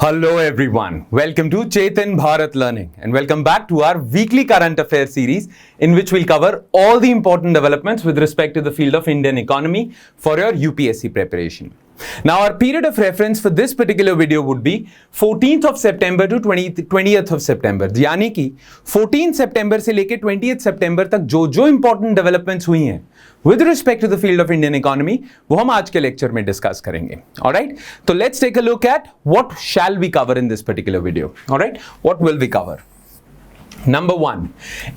Hello everyone, welcome to Chetan Bharat Learning and welcome back to our weekly current affairs series in which we'll cover all the important developments with respect to the field of Indian economy for your UPSC preparation. Now our period of reference for this particular video would be 14th of September to 20th of September, यानी कि 14 सितंबर से लेके 20th सितंबर तक जो important developments हुई हैं with respect to the field of Indian economy वो हम आज के लेक्चर में डिस्कस करेंगे. Alright, तो let's take a look at what shall we cover in this particular video. Alright, what will we cover? Number 1,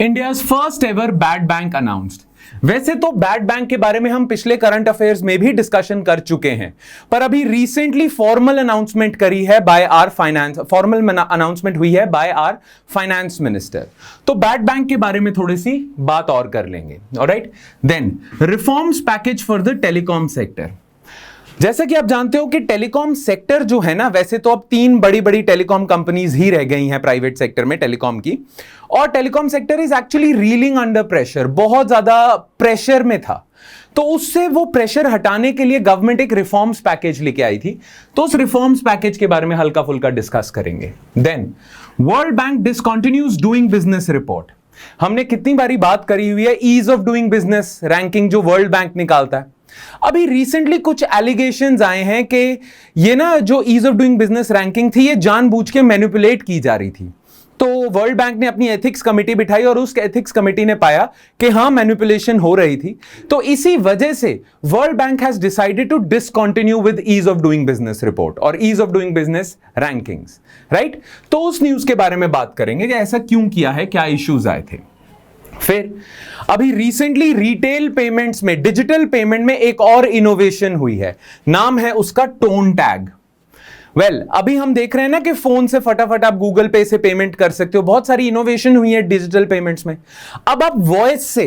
India's first ever bad bank announced. वैसे तो bad bank के बारे में हम पिछले करंट अफेयर्स में भी डिस्कशन कर चुके हैं, पर अभी रिसेंटली फॉर्मल अनाउंसमेंट करी है by our finance, formal announcement हुई है बाय आवर फाइनेंस मिनिस्टर. तो बैड बैंक के बारे में थोड़ी सी बात और कर लेंगे. Alright, then reforms package for the telecom sector. जैसा कि आप जानते हो कि टेलीकॉम सेक्टर जो है ना, वैसे तो अब 3 बड़ी बड़ी टेलीकॉम कंपनीज ही रह गई हैं प्राइवेट सेक्टर में टेलीकॉम की, और telecom sector is actually reeling under pressure, बहुत ज्यादा प्रेशर में था. तो उससे वो प्रेशर हटाने के लिए गवर्नमेंट एक रिफॉर्म्स पैकेज लेके आई थी. तो उस रिफॉर्म्स पैकेज के बारे में हल्का फुल्का डिस्कस करेंगे. Then World Bank discontinues doing business report. हमने कितनी बारी बात करी हुई है ease of doing business ranking जो वर्ल्ड बैंक निकालता है. अभी रिसेंटली कुछ एलिगेशंस आए हैं कि ये ना जो ease of doing business ranking थी ये जानबूझ के मैनिपुलेट की जा रही थी. तो वर्ल्ड बैंक ने अपनी एथिक्स कमेटी बिठाई और उस एथिक्स कमेटी ने पाया कि हाँ मैनिपुलेशन हो रही थी. तो इसी वजह से World Bank has decided to discontinue with ease of doing business report और ease of doing business rankings. Right, तो उस न्यूज के बारे में बात करेंगे कि ऐसा क्यों किया है, क्या इश्यूज आए थे. फिर अभी रिसेंटली रिटेल पेमेंट्स में, डिजिटल पेमेंट में एक और इनोवेशन हुई है, नाम है उसका टोन टैग. अभी हम देख रहे हैं ना कि फोन से फटाफट आप गूगल पे से पेमेंट कर सकते हो. बहुत सारी इनोवेशन हुई है डिजिटल पेमेंट्स में. अब आप वॉइस से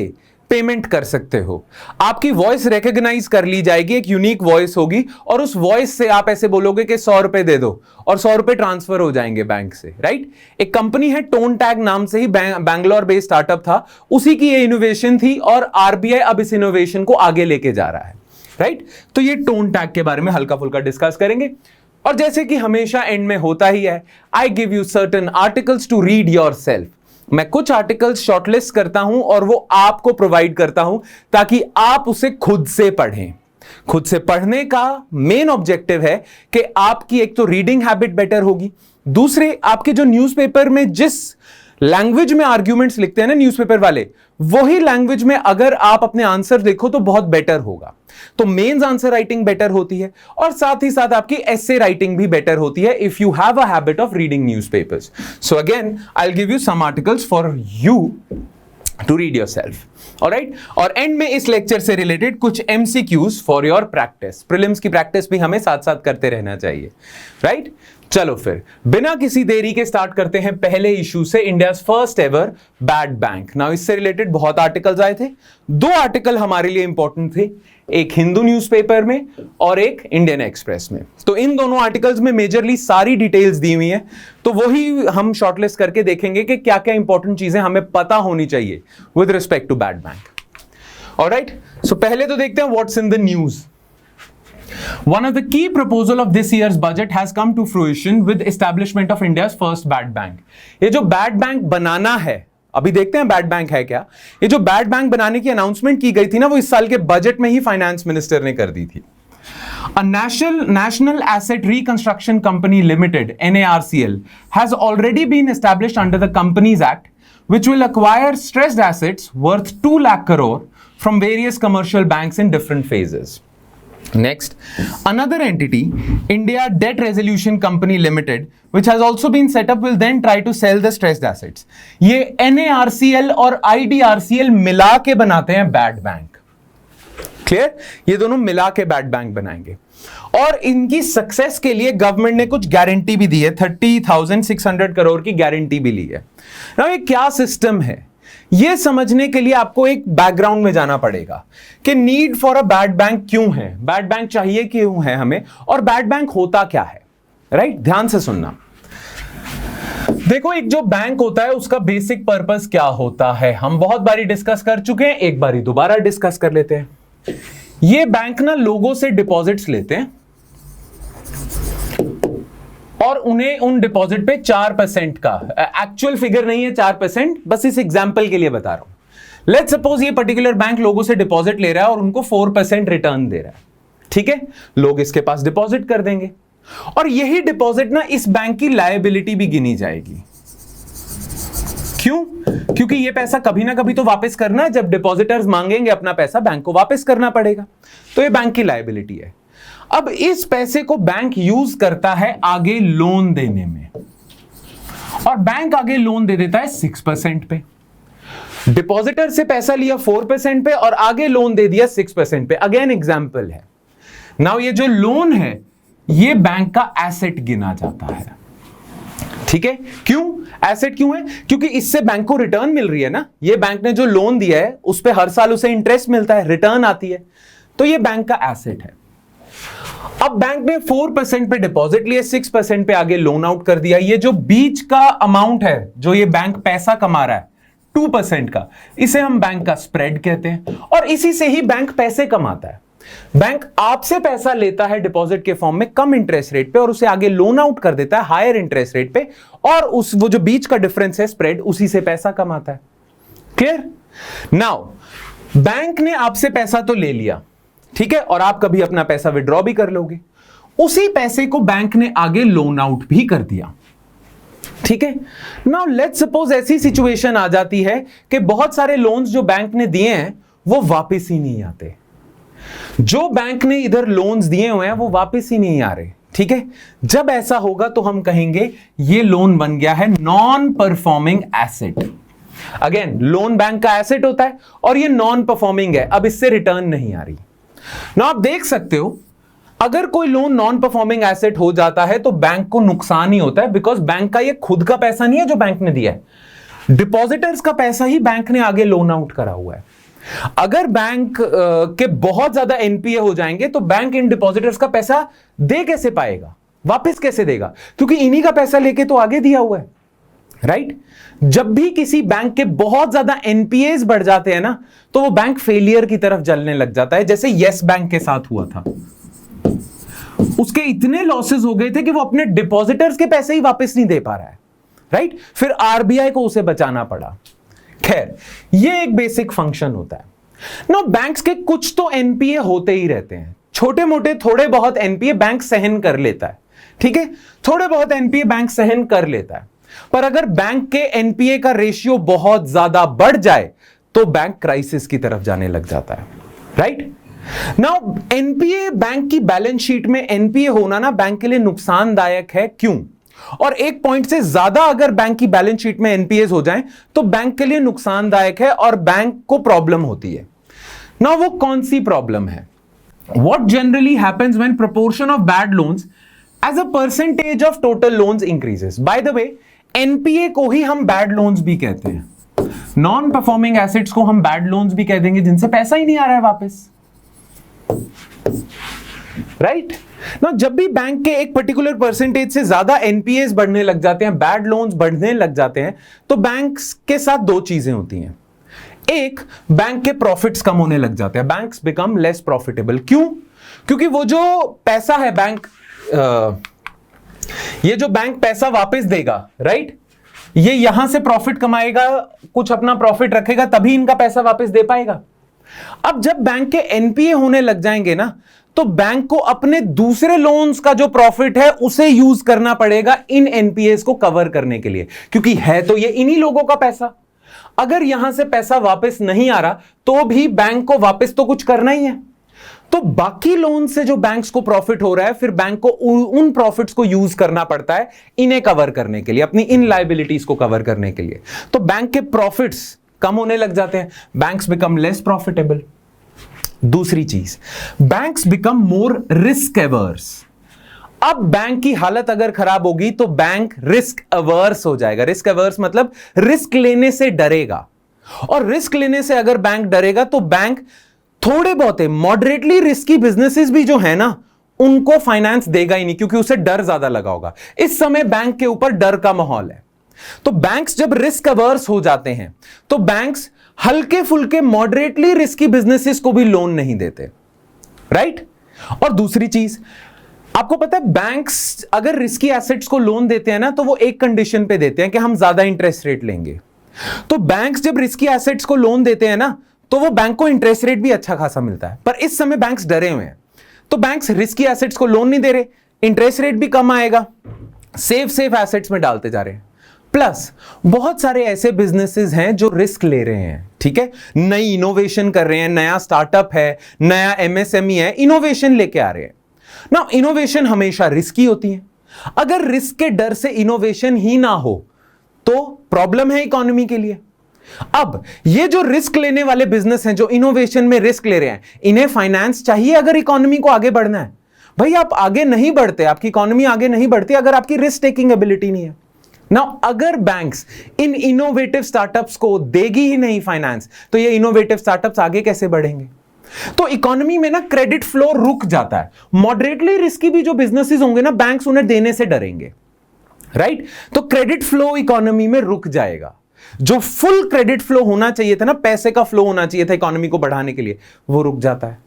पेमेंट कर सकते हो. आपकी वॉइस रिकॉग्नाइज कर ली जाएगी, एक यूनिक वॉइस होगी और उस वॉइस से आप ऐसे बोलोगे कि 100 रुपए दे दो और 100 रुपए ट्रांसफर हो जाएंगे बैंक से. राइट, एक कंपनी है टोन टैग नाम से ही, बैंगलोर बेस्ड स्टार्टअप था, उसी की ये इनोवेशन थी और आरबीआई अब इस इनोवेशन को आगे लेके जा रहा है. राइट, तो ये टोन टैग के बारे में हल्का फुल्का डिस्कस करेंगे. और जैसे कि हमेशा एंड में होता ही है, I give you certain articles to read yourself. मैं कुछ आर्टिकल्स शॉर्टलिस्ट करता हूं और वो आपको प्रोवाइड करता हूं ताकि आप उसे खुद से पढ़ें. खुद से पढ़ने का मेन ऑब्जेक्टिव है कि आपकी एक तो रीडिंग हैबिट बेटर होगी, दूसरे आपके जो न्यूज़पेपर में जिस लैंग्वेज में आर्ग्यूमेंट्स लिखते हैं ना न्यूज़पेपर वाले, वही लैंग्वेज में अगर आप अपने आंसर देखो तो बहुत बेटर होगा. तो मेंस आंसर राइटिंग बेटर होती है और साथ ही साथ आपकी एसे राइटिंग भी बेटर होती है if you have a habit of reading newspapers. So again I will give you some articles for you to read yourself. Alright, और एंड में इस लेक्चर से रिलेटेड कुछ MCQs for your practice. Prelims की practice भी हमें साथ साथ करते रहना चाहिए. राइट, चलो फिर बिना किसी देरी के स्टार्ट करते हैं पहले इशू से, India's first ever bad bank. Now इससे रिलेटेड बहुत आर्टिकल्स आए थे. 2 आर्टिकल हमारे लिए इंपॉर्टेंट थे, एक हिंदू न्यूज़पेपर में और एक इंडियन एक्सप्रेस में. तो इन दोनों आर्टिकल्स में मेजरली सारी डिटेल्स दी हुई हैं, तो वही हम शॉर्टलिस्ट करके देखेंगे कि क्या क्या इंपॉर्टेंट चीजें हमें पता होनी चाहिए with respect to bad bank. Alright, so पहले तो देखते हैं what's in the news. One of the key proposal of this year's budget has come to fruition with establishment of India's first bad bank. ये जो bad bank बनाना है, अभी देखते हैं बैड बैंक है क्या. ये जो बैड बैंक बनाने की अनाउंसमेंट की गई थी ना, वो इस साल के बजट में ही फाइनेंस मिनिस्टर ने कर दी थी. A National Asset Reconstruction Company Limited (NARCL) has already been established under the Companies Act, which will acquire stressed assets worth 2 lakh crore from various commercial banks in different phases. Next, another entity, India Debt Resolution Company Limited, which has also been set up, will then try to sell the stressed assets. ये NARCL और IDRCL मिला के बनाते हैं bad bank. Clear, ये दोनों मिला के बैड बैंक बनाएंगे और इनकी सक्सेस के लिए गवर्नमेंट ने कुछ गारंटी भी दी है. 30,600 करोड़ की गारंटी भी ली है. ना ये क्या सिस्टम है, यह समझने के लिए आपको एक बैकग्राउंड में जाना पड़ेगा कि need for a bad bank क्यों है, बैड बैंक चाहिए क्यों है हमें, और बैड बैंक होता क्या है. राइट, ध्यान से सुनना. देखो, एक जो बैंक होता है उसका बेसिक पर्पस क्या होता है हम बहुत बारी डिस्कस कर चुके हैं, एक बारी दोबारा डिस्कस कर लेते हैं. ये बैंक ना लोगों से डिपॉजिट्स लेते हैं और उन्हें उन डिपॉजिट पे 4% का, एक्चुअल फिगर नहीं है 4%, बस इस एग्जांपल के लिए बता रहा हूं। लेट्स सपोज ये पर्टिकुलर बैंक लोगों से डिपॉजिट ले रहा है और उनको 4% रिटर्न दे रहा है, ठीक है। लोग इसके पास डिपॉजिट कर देंगे और यही डिपॉजिट ना इस बैंक की लायबिलिटी भी गिनी जाएगी। क्यों? क्योंकि ये पैसा कभी ना कभी तो वापस करना है, जब डिपॉजिटर्स मांगेंगे अपना पैसा बैंक को वापस करना पड़ेगा, तो ये बैंक की लायबिलिटी है। अब इस पैसे को बैंक यूज करता है आगे लोन देने में, और बैंक आगे लोन दे देता है 6% पे। डिपॉजिटर से पैसा लिया 4% पे और आगे लोन दे दिया 6% पे। अगेन एग्जांपल है। नाउ ये जो लोन है ये बैंक का एसेट गिना जाता है, ठीक है। क्यों एसेट क्यों है? क्योंकि इससे बैंक को रिटर्न मिल रही है ना। ये बैंक ने जो लोन दिया है उस पे हर साल उसे इंटरेस्ट मिलता है, रिटर्न आती है, तो ये बैंक का एसेट है। अब बैंक ने 4% पे डिपॉजिट लिया, 6% पे आगे लोन आउट कर दिया। ये जो बीच का अमाउंट है जो ये बैंक पैसा कमा रहा है 2% का, इसे हम बैंक का स्प्रेड कहते हैं, और इसी से ही बैंक पैसे कमाता है। बैंक आपसे पैसा लेता है डिपॉजिट के फॉर्म में कम इंटरेस्ट रेट पे और उसे आगे लोन आउट कर देता है हायर इंटरेस्ट रेट पे, और वो जो बीच का डिफरेंस है स्प्रेड, उसी से पैसा कमाता है। क्लियर? नाउ बैंक ने आपसे पैसा तो ले लिया, ठीक है, और आप कभी अपना पैसा विड्रॉ भी कर लोगे। उसी पैसे को बैंक ने आगे लोन आउट भी कर दिया, ठीक है। नाउ लेट्स सपोज ऐसी सिचुएशन आ जाती है कि बहुत सारे लोन्स जो बैंक ने दिए हैं वो वापस ही नहीं आते। जो बैंक ने इधर लोन्स दिए हुए हैं वो वापस ही नहीं आ रहे, ठीक है। जब ऐसा होगा तो हम कहेंगे ये लोन बन गया है non performing asset. Again loan bank का एसेट होता है और ये नॉन परफॉर्मिंग है, अब इससे रिटर्न नहीं आ रही ना। आप देख सकते हो अगर कोई लोन नॉन परफॉर्मिंग एसेट हो जाता है तो बैंक को नुकसान ही होता है, बिकॉज बैंक का ये खुद का पैसा नहीं है जो बैंक ने दिया है, डिपॉजिटर्स का पैसा ही बैंक ने आगे लोन आउट करा हुआ है। अगर बैंक के बहुत ज्यादा एनपीए हो जाएंगे तो बैंक इन डिपॉजिटर्स का पैसा दे कैसे पाएगा, वापस कैसे देगा, क्योंकि इन्हीं का पैसा लेके तो आगे दिया हुआ है, राइट। जब भी किसी बैंक के बहुत ज्यादा एनपीएस बढ़ जाते हैं ना तो वो बैंक फेलियर की तरफ चलने लग जाता है, जैसे येस बैंक के साथ हुआ था। उसके इतने लॉसेस हो गए थे कि वो अपने डिपॉजिटर्स के पैसे ही वापस नहीं दे पा रहा है, राइट। फिर आरबीआई को उसे बचाना पड़ा। खैर ये एक बेसिक फंक्शन होता है ना। बैंक्स के कुछ तो एनपीए होते ही रहते हैं, छोटे मोटे थोड़े बहुत एनपीए बैंक सहन कर लेता है, ठीक है, थोड़े बहुत एनपीए बैंक सहन कर लेता है। पर अगर बैंक के एनपीए का रेशियो बहुत ज्यादा बढ़ जाए तो बैंक क्राइसिस की तरफ जाने लग जाता है, राइट। नाउ एनपीए बैंक की बैलेंस शीट में एनपीए होना ना बैंक के लिए नुकसानदायक है। क्यों? और एक पॉइंट से ज्यादा अगर बैंक की बैलेंस शीट में एनपीएस हो जाएं तो बैंक के लिए नुकसानदायक है और बैंक को प्रॉब्लम होती है। नाउ वो कौन सी प्रॉब्लम है? What generally happens when proportion of bad loans as a percentage of total loans increases. By the way NPA को ही हम बैड लोन्स भी कहते हैं, नॉन परफॉर्मिंग एसेट्स को हम बैड लोन्स भी कह देंगे जिनसे पैसा ही नहीं आ रहा है वापस, राइट ना। जब भी बैंक के एक पर्टिकुलर परसेंटेज से ज्यादा एनपीएस बढ़ने लग जाते हैं, बैड लोन्स बढ़ने लग जाते हैं, तो बैंक्स के साथ दो चीजें होती हैं। एक, बैंक के प्रॉफिट्स कम होने लग जाते हैं, बैंक्स बिकम लेस प्रॉफिटेबल। क्यों? क्योंकि वो जो पैसा है बैंक ये जो बैंक पैसा वापस देगा, राइट, ये यहां से प्रॉफिट कमाएगा, कुछ अपना प्रॉफिट रखेगा, तभी इनका पैसा वापस दे पाएगा। अब जब बैंक के एनपीए होने लग जाएंगे ना तो बैंक को अपने दूसरे लोन्स का जो प्रॉफिट है उसे यूज करना पड़ेगा इन एनपीएस को कवर करने के लिए, क्योंकि है तो ये इन्हीं लोगों का पैसा। अगर यहां से पैसा वापस नहीं आ रहा तो भी बैंक को वापस तो कुछ करना ही है, तो बाकी लोन से जो बैंक्स को प्रॉफिट हो रहा है फिर बैंक को उन प्रॉफिट्स को यूज करना पड़ता है इन्हें कवर करने के लिए, अपनी इन लायबिलिटीज को कवर करने के लिए। तो बैंक के प्रॉफिट्स कम होने लग जाते हैं, बैंक्स बिकम लेस प्रॉफिटेबल। दूसरी चीज, banks become more risk averse. अब बैंक की हालत अगर खराब होगी तो बैंक रिस्क अवर्स हो जाएगा। रिस्क अवर्स मतलब रिस्क लेने से डरेगा, और रिस्क लेने से अगर बैंक डरेगा तो बैंक थोड़े बहुत मॉडरेटली रिस्की बिजनेसेस भी जो है ना उनको फाइनेंस देगा ही नहीं, क्योंकि उसे डर ज्यादा लगा होगा। इस समय बैंक के ऊपर डर का माहौल है, तो बैंक्स जब रिस्क अवर्स हो जाते हैं तो बैंक्स हल्के फुल्के मॉडरेटली रिस्की बिजनेसेस को भी लोन नहीं देते, राइट। और दूसरी चीज, आपको पता है बैंक्स अगर रिस्की एसेट्स को लोन देते हैं ना तो वो एक कंडीशन पे देते हैं कि हम ज्यादा इंटरेस्ट रेट लेंगे। तो बैंक्स जब रिस्की एसेट्स को लोन देते हैं ना तो वो बैंक को इंटरेस्ट रेट भी अच्छा खासा मिलता है। पर इस समय बैंक्स डरे हुए हैं, तो बैंक्स रिस्की एसेट्स को लोन नहीं दे रहे, इंटरेस्ट रेट भी कम आएगा, सेफ एसेट्स में डालते जा रहे हैं। प्लस बहुत सारे ऐसे बिजनेसेस हैं जो रिस्क ले रहे हैं, ठीक है, नई इनोवेशन कर रहे हैं, नया स्टार्टअप है, नया एमएसएमई है, इनोवेशन लेके आ रहे हैं ना। इनोवेशन हमेशा रिस्की होती है। अगर रिस्क के डर से इनोवेशन ही ना हो तो प्रॉब्लम है इकोनॉमी के लिए। अब ये जो रिस्क लेने वाले बिजनेस हैं, जो इनोवेशन में रिस्क ले रहे हैं, इन्हें फाइनेंस चाहिए अगर इकोनॉमी को आगे बढ़ना है। भाई आप आगे नहीं बढ़ते, आपकी इकोनॉमी आगे नहीं बढ़ती अगर आपकी रिस्क टेकिंग एबिलिटी नहीं है ना। अगर बैंक्स इन इनोवेटिव स्टार्टअप्स को देगी ही नहीं फाइनेंस, तो ये इनोवेटिव स्टार्टअप्स आगे कैसे बढ़ेंगे? तो इकोनॉमी में ना क्रेडिट फ्लो रुक जाता है। मॉडरेटली रिस्की भी जो बिजनेसेस होंगे ना, बैंक्स उन्हें देने से डरेंगे, राइट? तो क्रेडिट फ्लो इकोनॉमी में रुक जाएगा। जो फुल क्रेडिट फ्लो होना चाहिए था ना, पैसे का फ्लो होना चाहिए था इकोनॉमी को बढ़ाने के लिए, वो रुक जाता है।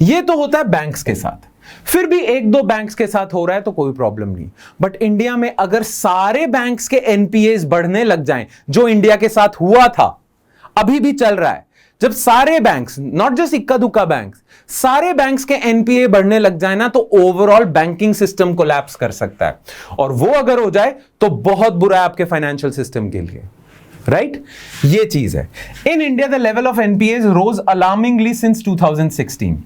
ये तो होता है बैंक्स के साथ। फिर भी एक दो बैंक्स के साथ हो रहा है तो कोई प्रॉब्लम नहीं। बट इंडिया में अगर सारे बैंक्स के एनपीएस बढ़ने लग जाएं, जो इंडिया के साथ हुआ था, अभी भी चल रहा है, जब सारे बैंक्स, नॉट जस्ट इक्का दुक्का बैंक्स, सारे बैंक्स के एनपीए बढ़ने लग जाए ना, तो ओवरऑल बैंकिंग सिस्टम कोलैप्स कर सकता है। और वो अगर हो जाए तो बहुत बुरा है आपके फाइनेंशियल सिस्टम के लिए, राइट? ये चीज है। In India the level of NPAs rose alarmingly since 2016।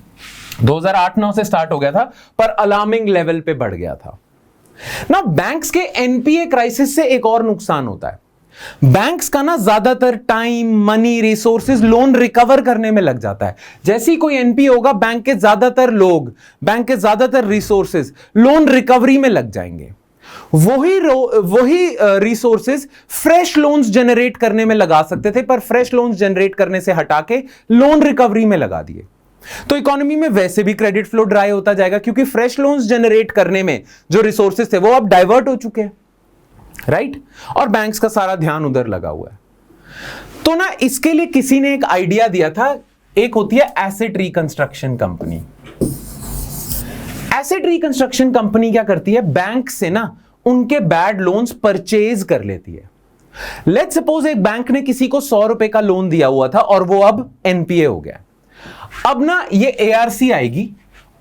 2008-9 से स्टार्ट हो गया था, पर अलार्मिंग लेवल पे बढ़ गया था ना। बैंक्स के एनपीए क्राइसिस से एक और नुकसान होता है। बैंक्स का ना ज्यादातर time, money, resources loan recover करने में लग जाता है। जैसे ही कोई एनपीए होगा, बैंक के ज्यादातर लोग, बैंक के ज्यादातर रिसोर्सेज लोन रिकवरी में लग जाएंगे। वही रिसोर्सेज फ्रेश लोन्स जनरेट करने में लगा सकते थे, पर फ्रेश लोन्स जनरेट करने से हटा के लोन रिकवरी में लगा दिए। तो इकोनॉमी में वैसे भी क्रेडिट फ्लो ड्राई होता जाएगा, क्योंकि फ्रेश लोन्स जनरेट करने में जो रिसोर्सेज थे वो अब डाइवर्ट हो चुके हैं, राइट? और बैंक्स का सारा ध्यान उधर लगा हुआ है। तो ना इसके लिए किसी ने एक आइडिया दिया था, एक होती है asset reconstruction company. Asset reconstruction company क्या करती है? बैंक से ना उनके बैड लोन्स परचेज कर लेती है। लेट्स सपोज एक बैंक ने किसी को 100 रुपए का लोन दिया हुआ था और वो अब एनपीए हो गया। अब ना ये एआरसी आएगी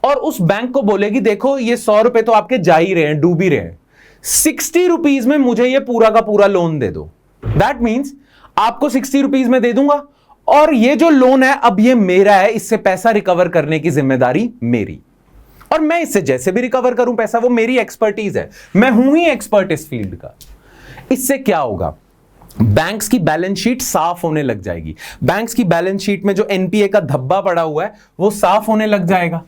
और उस बैंक को बोलेगी, देखो ये 100 रुपए तो आपके जा ही रहे हैं, डूब ही रहे हैं, 60 रुपीज में मुझे ये पूरा का पूरा लोन दे दो। दैट मीन्स आपको 60 रुपीज में दे दूंगा और ये जो लोन है अब ये मेरा है, इससे पैसा रिकवर करने की जिम्मेदारी मेरी, और मैं इससे जैसे भी रिकवर करूं पैसा, वो मेरी एक्सपर्टीज है, मैं हूं ही एक्सपर्ट इस फील्ड का। इससे क्या होगा? बैंक्स की बैलेंस शीट साफ होने लग जाएगी। बैंक्स की बैलेंस शीट में जो एनपीए का धब्बा पड़ा हुआ है वो साफ होने लग जाएगा।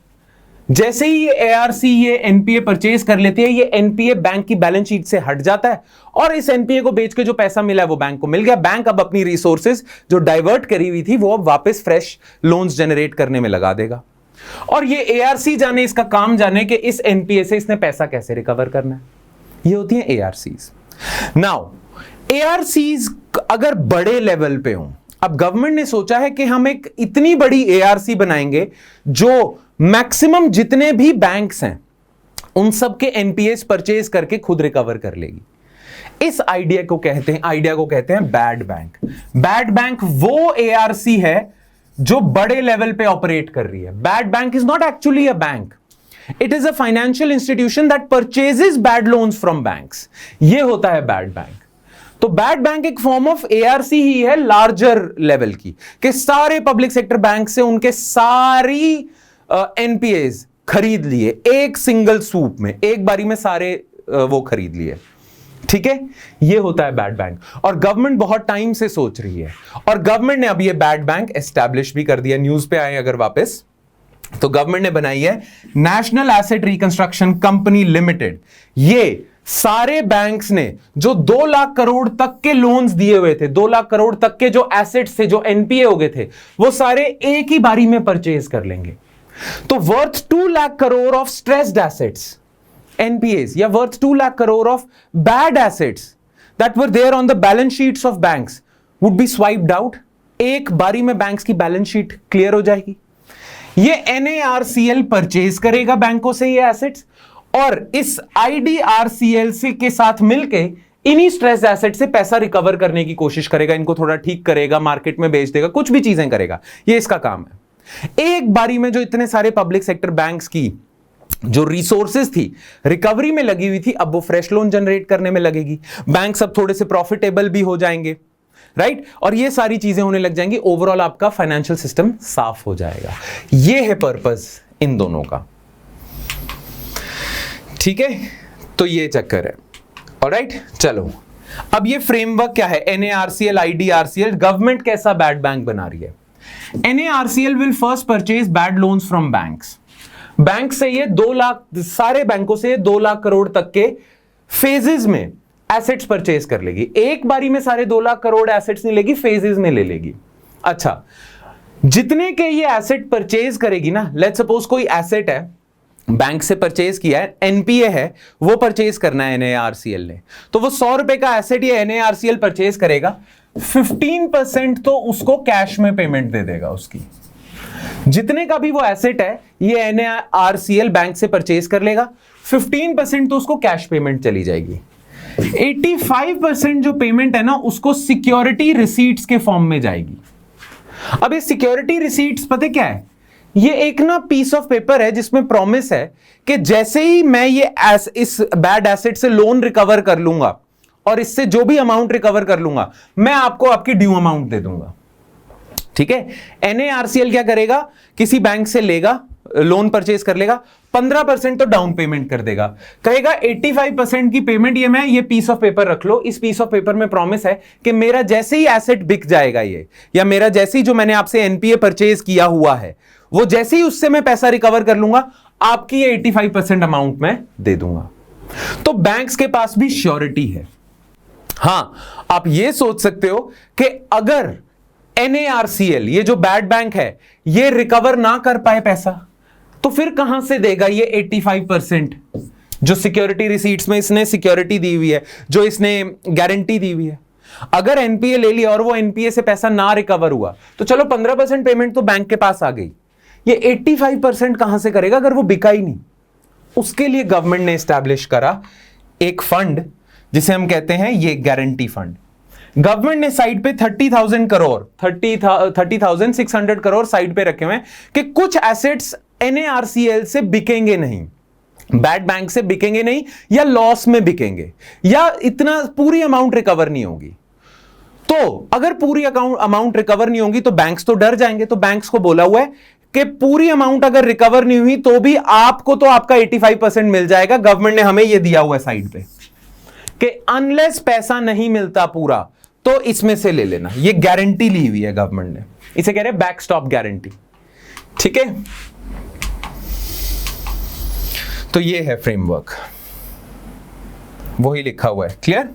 जैसे ही ये एआरसी ये एनपीए परचेज कर लेती है, ये एनपीए बैंक की बैलेंस शीट से हट जाता है और इस एनपीए को बेच के जो पैसा मिला है वो बैंक को मिल गया। बैंक अब अपनी रिसोर्सेज जो डाइवर्ट करी हुई थी वो अब वापस फ्रेश लोन्स जनरेट करने में लगा देगा। और ये एआरसी जाने, इसका काम जाने कि इस एनपीए से इसने पैसा कैसे रिकवर करना है। ये होती है एआरसीज। नाउ एआरसीज अगर बड़े लेवल पे हो, अब गवर्नमेंट ने सोचा है कि हम एक इतनी बड़ी एआरसी बनाएंगे जो मैक्सिमम जितने भी बैंक्स हैं उन सब के एनपीएस परचेज करके खुद रिकवर कर लेगी। इस आइडिया को कहते हैं बैड बैंक। बैड बैंक वो एआरसी है जो बड़े लेवल पे ऑपरेट कर रही है। Bad bank is not actually a bank, it is a financial institution that purchases bad loans from banks. ये होता है बैड बैंक। तो बैड बैंक एक फॉर्म ऑफ एआरसी ही है लार्जर लेवल की, कि सारे पब्लिक सेक्टर बैंक से उनके सारी एनपीएस खरीद लिए एक सिंगल सूप में, एक बारी में सारे वो खरीद लिए। ठीक है, ये होता है बैड बैंक। और गवर्नमेंट बहुत टाइम से सोच रही है और गवर्नमेंट ने अब ये बैड बैंक एस्टैब्लिश भी कर दिया। न्यूज पे आए अगर वापस, तो गवर्नमेंट ने बनाई है national asset reconstruction company limited. ये सारे बैंक्स ने जो 2 लाख करोड़ तक के लोन्स दिए हुए थे, 2 लाख करोड़ तक के जो एसेट्स थे, जो एनपीए हो गए थे, वो सारे एक ही बारी में परचेज कर लेंगे। तो worth 2 lakh crore of stressed assets NPAs या worth 2 lakh crore of bad assets that were there on the balance sheets of banks would be swiped out। एक बारी में बैंक्स की बैलेंस शीट क्लियर हो जाएगी। ये NARCL परचेज करेगा बैंकों से ये एसेट्स, और इस IDRCL से के साथ मिलके इन्हीं स्ट्रेस एसेट से पैसा रिकवर करने की कोशिश करेगा, इनको थोड़ा ठीक करेगा, मार्केट में बेच देगा, कुछ भी चीजें करेगा, ये इसका काम है। एक बारी में जो इतने सारे पब्लिक सेक्टर बैंक्स की जो रिसोर्सेज थी रिकवरी में लगी हुई थी, अब वो फ्रेश लोन जनरेट करने में लगेगी, बैंक सब थोड़े से प्रॉफिटेबल भी हो जाएंगे, राइट, और ये सारी चीजें होने लग जाएंगी, ओवरऑल आपका फाइनेंशियल सिस्टम साफ हो जाएगा। ये है पर्पस इन दोनों का, ठीक है, तो ये चक्कर है। ऑलराइट, चलो अब ये फ्रेमवर्क क्या है, NARCL, IDRCL, गवर्नमेंट कैसा बैड बैंक बना रही है। NARCL will first purchase bad loans from banks, bank से ये 2 लाख, सारे बैंकों से 2 लाख करोड़ तक के फेजेस में एसेट्स परचेज कर लेगी, एक बारी में सारे 2 लाख करोड़ एसेट्स नहीं लेगी, फेजेस में ले लेगी। अच्छा, जितने के ये एसेट परचेज करेगी ना, लेट्स सपोज कोई एसेट है बैंक से परचेज किया है, NPA है, वो परचेज करना है NARCL ने, तो वो 100 रुपए का एसेट ये NARCL परचेज करेगा, 15% तो उसको कैश में पेमेंट दे देगा उसकी, जितने का भी वो एसेट है ये NARCL बैंक से परचेज कर लेगा, 15% तो उसको कैश पेमेंट चली जाएगी, 85% जो पेमेंट है ना उसको सिक्योरिटी रिसीट्स के फॉर्म में जाएगी। अब ये सिक्योरिटी रिसीट्स पता क्या है, ये एक ना पीस ऑफ पेपर है जिसमें प्रॉमिस है कि जैसे ही मैं ये इस बैड एसेट से लोन रिकवर कर लूंगा और इससे जो भी अमाउंट रिकवर कर लूंगा मैं आपको आपकी ड्यू अमाउंट दे दूंगा, ठीक है। NARCL क्या करेगा, किसी बैंक से लेगा, लोन परचेज कर लेगा, 15% तो डाउन पेमेंट कर देगा, कहेगा 85% की पेमेंट ये पीस ऑफ पेपर रख लो, इस पीस ऑफ पेपर में प्रॉमिस है कि मेरा जैसे ही एसेट बिक जाएगा ये, या मेरा जैसे ही जो मैंने आपसे NPA परचेज किया हुआ है वो जैसे ही उससे मैं पैसा रिकवर कर लूंगा आपकी ये 85% अमाउंट मैं दे दूंगा। तो बैंक्स के पास भी श्योरिटी है। हां, आप ये सोच सकते हो कि अगर NARCL ये जो बैड बैंक है ये रिकवर ना कर पाए पैसा तो फिर कहां से देगा ये 85% जो सिक्योरिटी रिसीट्स में इसने सिक्योरिटी दी हुई है, जो इसने गारंटी दी हुई है। अगर NPA ले लिया और वो NPA से पैसा ना रिकवर हुआ तो चलो 15% पेमेंट तो बैंक के पास आ गई, ये 85% कहां से करेगा अगर वो बिका ही नहीं। उसके लिए गवर्नमेंट ने एस्टैब्लिश करा एक फंड जिसे हम कहते हैं ये गारंटी फंड। गवर्नमेंट ने साइड पे 30,000 करोड़ 30,600 करोड़ साइड पे रखे हुए हैं कि कुछ एसेट्स NARCL से बिकेंगे नहीं, बैड बैंक से बिकेंगे नहीं, या लॉस में बिकेंगे, या इतना पूरी अमाउंट रिकवर नहीं होगी। तो अगर पूरी अमाउंट रिकवर नहीं होगी तो बैंक्स तो डर जाएंगे। तो बैंक्स को बोला हुआ है कि पूरी अमाउंट अगर रिकवर नहीं हुई तो भी आपको तो आपका 85% मिल जाएगा। गवर्नमेंट ने हमें यह दिया हुआ है साइड पे कि अनलेस पैसा नहीं मिलता पूरा तो इसमें से ले लेना। ये गारंटी ली हुई है गवर्नमेंट ने, इसे कह रहे हैं बैकस्टॉप गारंटी, ठीक है। तो ये है फ्रेमवर्क, वही लिखा हुआ है, क्लियर।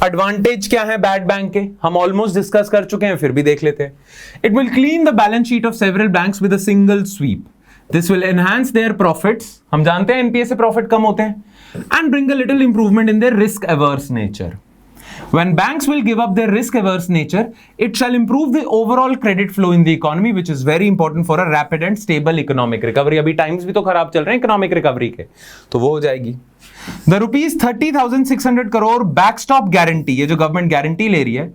एडवांटेज क्या है बैड बैंक के, हम ऑलमोस्ट डिस्कस कर चुके हैं, फिर भी देख लेते हैं। It will clean the balance sheet of several banks with a single sweep, this will enhance their profits, हम जानते हैं NPA से प्रॉफिट कम होते हैं, and bring a little improvement in their risk averse nature. When banks will give up their risk-averse nature, it shall improve the overall credit flow in the economy, which is very important for a rapid and stable economic recovery. अभी times भी तो खराब चल रहे हैं economic recovery के, तो वो हो जाएगी। The rupees 30,600 crore backstop guarantee, ये जो government guarantee ले रही है,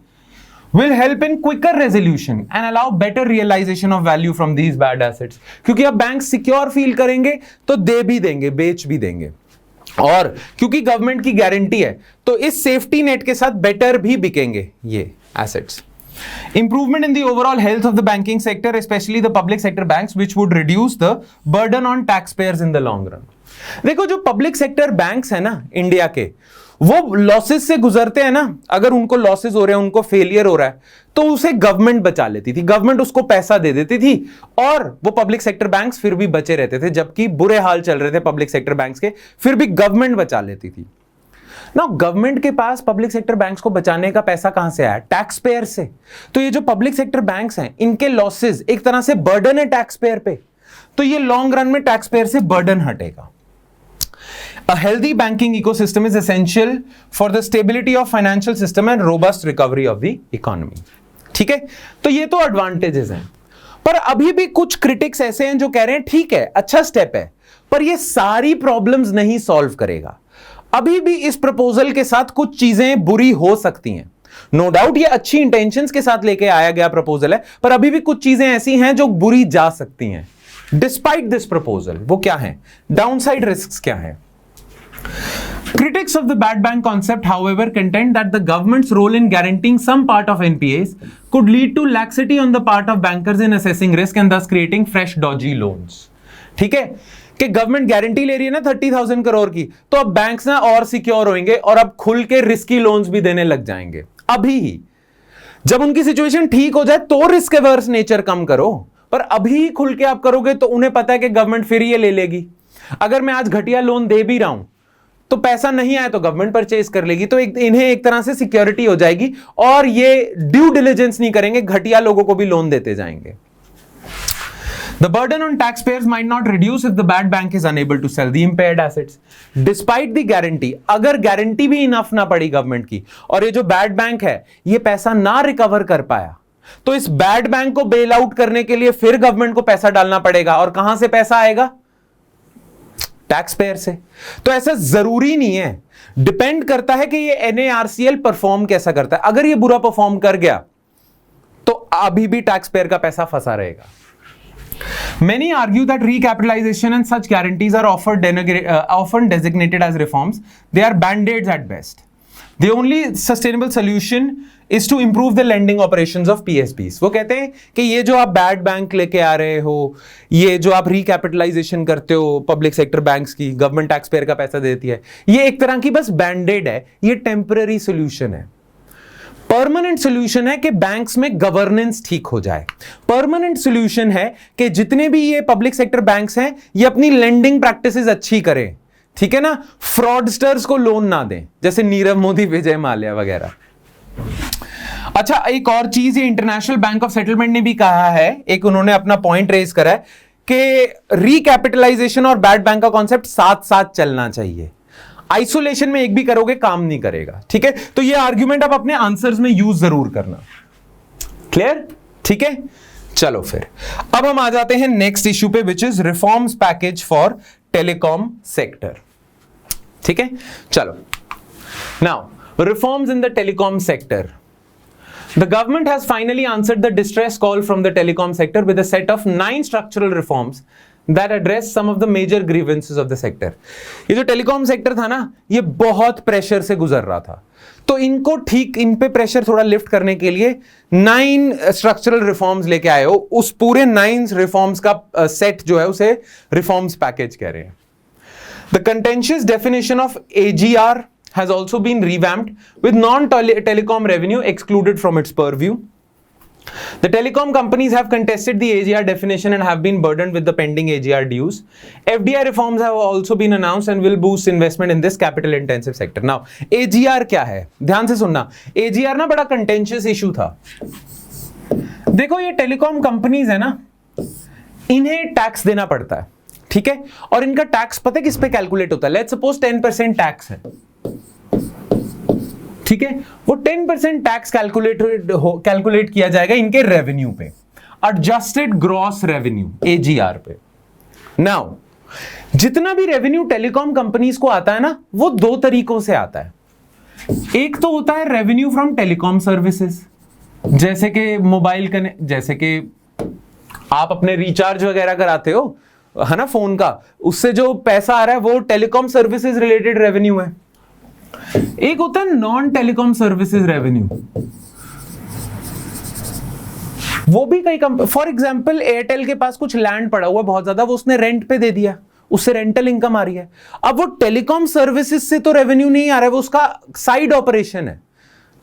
will help in quicker resolution and allow better realization of value from these bad assets. क्योंकि अब बैंक secure feel करेंगे तो दे भी देंगे, बेच भी देंगे, और क्योंकि गवर्नमेंट की गारंटी है तो इस सेफ्टी नेट के साथ बेटर भी बिकेंगे ये assets. Improvement in the overall health of the banking sector, specially the public sector banks, which would reduce the burden on tax pairs in the long run. देखो जो public sector banks है ना India के, वो losses से गुजरते हैं ना, अगर उनको लॉसेस हो रहे हैं, उनको फेलियर हो रहा है, तो उसे गवर्नमेंट बचा लेती थी, गवर्नमेंट उसको पैसा दे देती थी और वो पब्लिक सेक्टर बैंक्स फिर भी बचे रहते थे। जबकि बुरे हाल चल रहे थे पब्लिक सेक्टर बैंक्स के, फिर भी गवर्नमेंट बचा लेती थी ना। गवर्नमेंट के पास पब्लिक सेक्टर बैंक्स को बचाने का पैसा कहां से आया? टैक्स पेयर से। तो ये जो पब्लिक सेक्टर बैंक्स हैं, इनके लॉसेस एक तरह से बर्डन है टैक्स पेयर पे, तो ये लॉन्ग रन में टैक्स पेयर से बर्डन हटेगा। A healthy banking ecosystem is essential for the stability of financial system and robust recovery of the economy. ठीक है, तो ये तो एडवांटेजेस हैं। पर अभी भी कुछ क्रिटिक्स ऐसे हैं जो कह रहे हैं ठीक है, अच्छा स्टेप है, पर ये सारी प्रॉब्लम्स नहीं सॉल्व करेगा। अभी भी इस प्रपोजल के साथ कुछ चीजें बुरी हो सकती हैं। नो डाउट ये अच्छी इंटेंशंस के साथ लेके आया गया प्रपोजल है, पर अभी भी कुछ चीजें ऐसी हैं जो बुरी जा सकती हैं डिस्पाइट दिस प्रपोजल। वो क्या है, डाउनसाइड रिस्क्स क्या है? Critics of the bad bank concept, however, contend that the government's role in guaranteeing some part of NPAs could lead to laxity on the part of bankers in assessing risk and thus creating fresh dodgy loans. ठीक है कि government guarantee ले रही है ना 30,000 करोड़ की, तो अब बैंक्स ना और सिक्योर होंगे और अब खुल के रिस्की लोन्स भी देने लग जाएंगे। अभी ही जब उनकी सिचुएशन ठीक हो जाए तो रिस्क एवर्स नेचर कम करो, पर अभी ही खुल के आप करोगे तो उन्हें पता है कि गवर्नमेंट फिर ये ले लेगी। अगर मैं आज घटिया लोन दे भी रहा हूं तो पैसा नहीं आया तो गवर्नमेंट परचेज कर लेगी, तो इन्हें एक तरह से सिक्योरिटी हो जाएगी और ये ड्यू डिलिजेंस नहीं करेंगे, घटिया लोगों को भी लोन देते जाएंगे। The burden on taxpayers might not reduce if the bad bank is unable to sell the impaired assets. Despite the guarantee, अगर गारंटी भी इनफ ना पड़ी गवर्नमेंट की और ये जो बैड बैंक है ये पैसा ना रिकवर कर पाया, तो इस बैड बैंक को बेल आउट करने के लिए फिर गवर्नमेंट को पैसा डालना पड़ेगा। और कहां से पैसा आएगा? टैक्स पेयर से। तो ऐसा जरूरी नहीं है, डिपेंड करता है कि ये NARCL परफॉर्म कैसा करता है। अगर ये बुरा परफॉर्म कर गया तो अभी भी टैक्स पेयर का पैसा फंसा रहेगा। Many argue that recapitalization and such guarantees are often designated as reforms. They are band-aids at best. The only sustainable solution is to improve the lending operations of PSBs. वो कहते हैं कि ये जो आप बैड बैंक लेके आ रहे हो, ये जो आप रिकैपिटलाइजेशन करते हो पब्लिक सेक्टर बैंक्स की, गवर्नमेंट टैक्स पेयर का पैसा देती है, ये एक तरह की बस बैंडेड है, ये टेम्पररी सोल्यूशन है। परमानेंट सोल्यूशन है कि बैंक्स में गवर्नेंस ठीक हो जाए। परमानेंट सोल्यूशन है कि जितने भी ये पब्लिक सेक्टर बैंक्स हैं ये अपनी लेंडिंग प्रैक्टिसेस अच्छी करें, ठीक है ना, फ्रॉडस्टर्स को लोन ना दें, जैसे नीरव मोदी, विजय माल्या वगैरह। अच्छा, एक और चीज ये इंटरनेशनल बैंक ऑफ सेटलमेंट ने भी कहा है, एक उन्होंने अपना पॉइंट रेज करा है कि रिकैपिटलाइजेशन और बैड बैंक का कॉन्सेप्ट साथ साथ चलना चाहिए। आइसोलेशन में एक भी करोगे काम नहीं करेगा, ठीक है। तो ये आर्ग्यूमेंट आप अपने आंसर्स में यूज जरूर करना। क्लियर? ठीक है, चलो फिर अब हम आ जाते हैं नेक्स्ट इश्यू पे, which is reforms package for telecom sector. ठीक है, चलो now reforms in the telecom sector. The government has finally answered the distress call from the telecom sector with a set of 9 structural reforms that address some of the major grievances of the sector. ये जो telecom sector था ना, ये बहुत pressure से गुजर रहा था, तो इनको ठीक, इन पे प्रेशर थोड़ा लिफ्ट करने के लिए 9 स्ट्रक्चरल रिफॉर्म्स लेके आए हो। उस पूरे 9 रिफॉर्म्स का सेट जो है उसे रिफॉर्म्स पैकेज कह रहे हैं। The contentious definition of AGR has also been revamped with non-telecom revenue excluded from its purview. The telecom companies have contested the AGR definition and have been burdened with the pending AGR dues. FDI reforms have also been announced and will boost investment in this capital-intensive sector. Now, AGR क्या है? ध्यान से सुनना। AGR ना बड़ा contentious issue था। देखो, ये टेलीकॉम कंपनीज है ना, इन्हें टैक्स देना पड़ता है, ठीक है, और इनका टैक्स पता है किस पे कैलकुलेट होता है? लेट्स सपोज 10% टैक्स है, ठीक है, वो 10% टैक्स कैलकुलेट किया जाएगा इनके रेवेन्यू पे, एडजस्टेड ग्रॉस रेवेन्यू AGR पे। नाउ जितना भी रेवेन्यू टेलीकॉम कंपनीज को आता है ना, वो 2 तरीकों से आता है। एक तो होता है रेवेन्यू फ्रॉम टेलीकॉम सर्विसेज, जैसे कि मोबाइल कनेक्ट, जैसे कि आप अपने रिचार्ज वगैरह कराते हो है ना फोन का, उससे जो पैसा आ रहा है वो टेलीकॉम सर्विसेज रिलेटेड रेवेन्यू है। एक होता है नॉन टेलीकॉम सर्विसेज रेवेन्यू, वो भी कई फॉर एग्जांपल एयरटेल के पास कुछ लैंड पड़ा हुआ बहुत ज्यादा, वो उसने रेंट पे दे दिया, उससे रेंटल इनकम आ रही है। अब वो टेलीकॉम सर्विसेज से तो रेवेन्यू नहीं आ रहा है, वो उसका साइड ऑपरेशन है,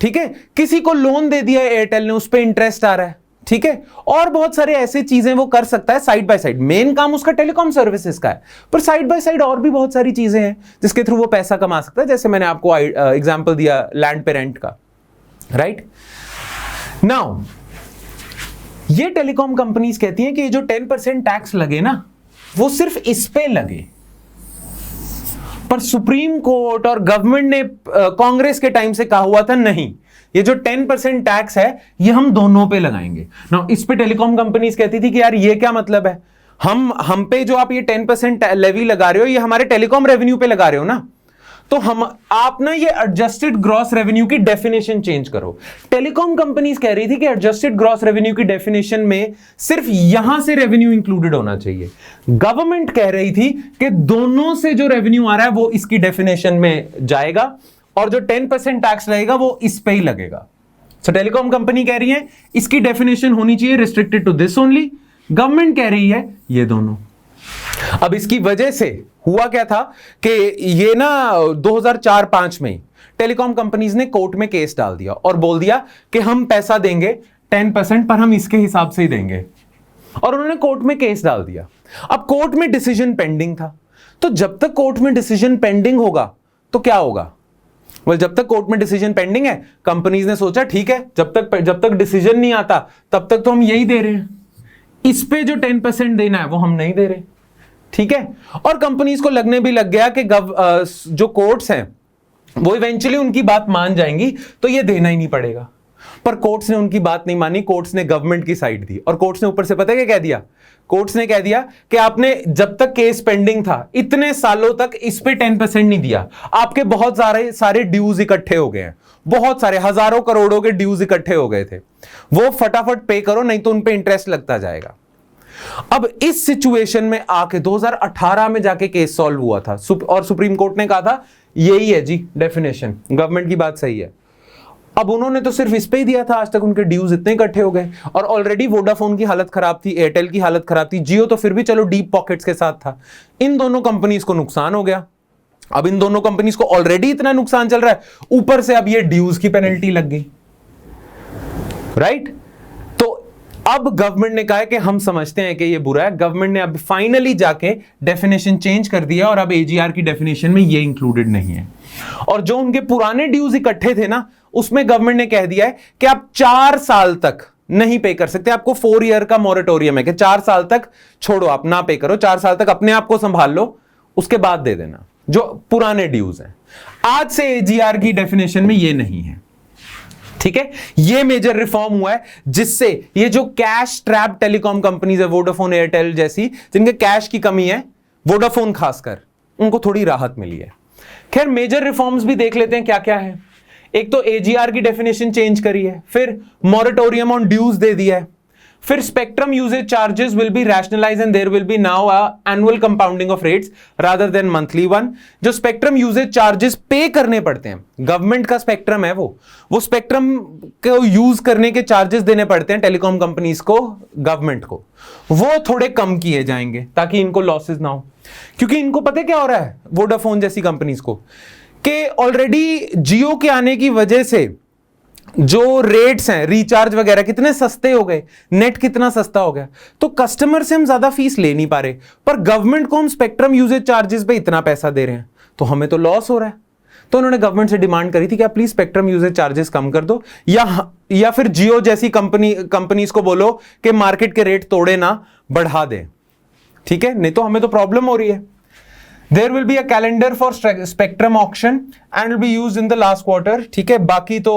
ठीक है। किसी को लोन दे दिया एयरटेल ने, उस पर इंटरेस्ट आ रहा है, ठीक है, और बहुत सारे ऐसे चीजें वो कर सकता है साइड बाय साइड। मेन काम उसका टेलीकॉम सर्विसेज का है, पर साइड बाय साइड और भी बहुत सारी चीजें हैं जिसके थ्रू वो पैसा कमा सकता है, जैसे मैंने आपको एग्जांपल दिया लैंड पे रेंट का, राइट। नाउ ये टेलीकॉम कंपनीज कहती हैं कि ये जो 10% टैक्स लगे ना, वो सिर्फ इस पे लगे, पर सुप्रीम कोर्ट और गवर्नमेंट ने कांग्रेस के टाइम से कहा हुआ था नहीं, ये जो 10% टैक्स है ये हम दोनों पे लगाएंगे ना। इस पे टेलीकॉम कंपनीज कहती थी कि यार ये क्या मतलब है, हम पे जो आप ये 10% लेवी लगा रहे हो ये हमारे टेलीकॉम रेवेन्यू पे लगा रहे हो ना, तो आप ना ये एडजस्टेड ग्रॉस रेवेन्यू की डेफिनेशन चेंज करो। टेलीकॉम कंपनीज कह रही थी कि एडजस्टेड ग्रॉस रेवेन्यू की डेफिनेशन में सिर्फ यहां से रेवेन्यू इंक्लूडेड होना चाहिए। गवर्नमेंट कह रही थी कि दोनों से जो रेवेन्यू आ रहा है वो इसकी डेफिनेशन में जाएगा और जो 10% टैक्स लगेगा वो इस पे ही लगेगा। सो टेलीकॉम कंपनी कह रही है इसकी डेफिनेशन होनी चाहिए restricted to this only, government कह रही है ये दोनों। अब इसकी वजह से हुआ क्या था कि ये ना 2004-5 में टेलीकॉम कंपनीज ने कोर्ट में केस डाल दिया और बोल दिया कि हम पैसा देंगे 10% पर हम इसके हिसाब से ही देंगे, और उन्होंने कोर्ट में केस डाल दिया। अब कोर्ट में डिसीजन पेंडिंग था, तो जब तक कोर्ट में डिसीजन पेंडिंग होगा तो क्या होगा, जब तक कोर्ट में डिसीजन पेंडिंग है कंपनीज ने सोचा ठीक है जब तक डिसीजन नहीं आता तब तक तो हम यही दे रहे हैं, इस पे जो 10% देना है वो हम नहीं दे रहे, ठीक है। और कंपनीज को लगने भी लग गया कि जो कोर्ट्स हैं वो इवेंचुअली उनकी बात मान जाएंगी तो ये देना ही नहीं पड़ेगा। पर कोर्ट्स ने उनकी बात नहीं मानी, कोर्ट्स ने गवर्नमेंट की साइड दी, और कोर्ट्स ने ऊपर से पता है क्या कह दिया, कोर्ट्स ने कह दिया कि आपने जब तक केस पेंडिंग था इतने सालों तक इस पे 10% नहीं दिया, आपके बहुत सारे ड्यूज इकट्ठे हो गए हैं, बहुत सारे हजारों करोड़ों के ड्यूज इकट्ठे हो गए थे, वो फटाफट पे करो नहीं तो उन पे इंटरेस्ट लगता जाएगा। अब इस सिचुएशन में आके 2018 में जाके केस सॉल्व हुआ था और सुप्रीम कोर्ट ने कहा था यही है जी डेफिनेशन, गवर्नमेंट की बात सही है। अब उन्होंने तो सिर्फ इस पे ही दिया था, आज तक उनके ड्यूज इतने इकट्ठे हो गए, और ऑलरेडी वोडाफोन की हालत खराब थी, एयरटेल की हालत खराब थी, जियो तो फिर भी चलो डीप पॉकेट्स के साथ था, इन दोनों कंपनीज को नुकसान हो गया। अब इन दोनों कंपनीज को ऑलरेडी इतना नुकसान चल रहा है, ऊपर से अब ये ड्यूज की पेनल्टी लग गई, राइट। तो अब गवर्नमेंट ने कहा है कि हम समझते हैं कि ये बुरा है, गवर्नमेंट ने अब फाइनली जाके डेफिनेशन चेंज कर दिया और अब एजीआर की डेफिनेशन में ये इंक्लूडेड नहीं है। और जो उनके पुराने ड्यूज इकट्ठे थे ना उसमें गवर्नमेंट ने कह दिया है कि आप 4 साल तक नहीं पे कर सकते, आपको 4 ईयर का मॉरेटोरियम है कि 4 साल तक छोड़ो, आप ना पे करो, 4 साल तक अपने आप को संभाल लो, उसके बाद दे देना जो पुराने ड्यूज हैं। आज से एजीआर की डेफिनेशन में ये नहीं है, ठीक है। ये मेजर रिफॉर्म हुआ है जिससे ये जो कैश ट्रैप टेलीकॉम कंपनीज है, वोडाफोन एयरटेल जैसी, जिनके कैश की कमी है, वोडाफोन खासकर, उनको थोड़ी राहत मिली है। खैर मेजर रिफॉर्म्स भी देख लेते हैं क्या क्या है। एक तो एजीआर की डेफिनेशन चेंज करी है, फिर मॉरेटोरियम ऑन ड्यूज दे दिया है, फिर spectrum usage charges will be rationalised and there will be now a annual compounding of rates rather than monthly one. जो स्पेक्ट्रम यूजेज चार्जेस पे करने पड़ते हैं, गवर्नमेंट का स्पेक्ट्रम है वो स्पेक्ट्रम को यूज करने के चार्जेस देने पड़ते हैं टेलीकॉम कंपनीज को, गवर्नमेंट को, वो थोड़े कम किए जाएंगे ताकि इनको लॉसेस ना हो। क्योंकि इनको पता है क्या हो रहा है वोडाफोन जैसी कंपनीज को, कि ऑलरेडी जियो के आने की वजह से जो रेट्स हैं रिचार्ज वगैरह कितने सस्ते हो गए, नेट कितना सस्ता हो गया, तो कस्टमर से हम ज्यादा फीस ले नहीं पा रहे, पर गवर्नमेंट को हम स्पेक्ट्रम यूजेज चार्जेस पे इतना पैसा दे रहे हैं तो हमें तो लॉस हो रहा है। तो उन्होंने गवर्नमेंट से डिमांड करी थी कि आप प्लीज स्पेक्ट्रम यूजेज चार्जेस कम कर दो, या फिर जियो जैसी कंपनीज को बोलो कि मार्केट के रेट तोड़े ना, बढ़ा दे, ठीक है, नहीं तो हमें तो प्रॉब्लम हो रही है। There will be a calendar for spectrum auction and will be used in the last quarter, ठीक है। बाकी तो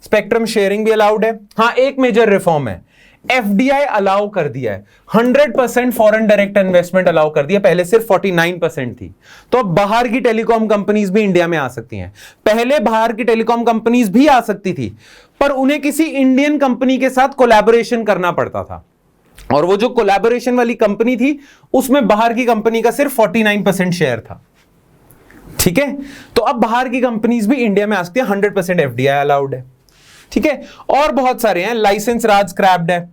स्पेक्ट्रम शेयरिंग भी अलाउड है। हाँ, एक मेजर रिफॉर्म है, एफडीआई अलाउ कर दिया है, 100% फॉरेन डायरेक्ट इन्वेस्टमेंट अलाउ कर दिया, पहले सिर्फ 49% थी। तो अब बाहर की टेलीकॉम कंपनीज भी इंडिया में आ सकती हैं। पहले बाहर की टेलीकॉम कंपनीज भी आ सकती थी, पर उन्हें किसी इंडियन कंपनी के साथ कोलैबोरेशन करना पड़ता था, और वो जो कोलैबोरेशन वाली कंपनी थी उसमें बाहर की कंपनी का सिर्फ 49% शेयर था, ठीक है। तो अब बाहर की कंपनीज भी इंडिया में आ सकती है, 100% एफडीआई अलाउड है, ठीक है। और बहुत सारे हैं, लाइसेंस राज स्क्रैप्ड है,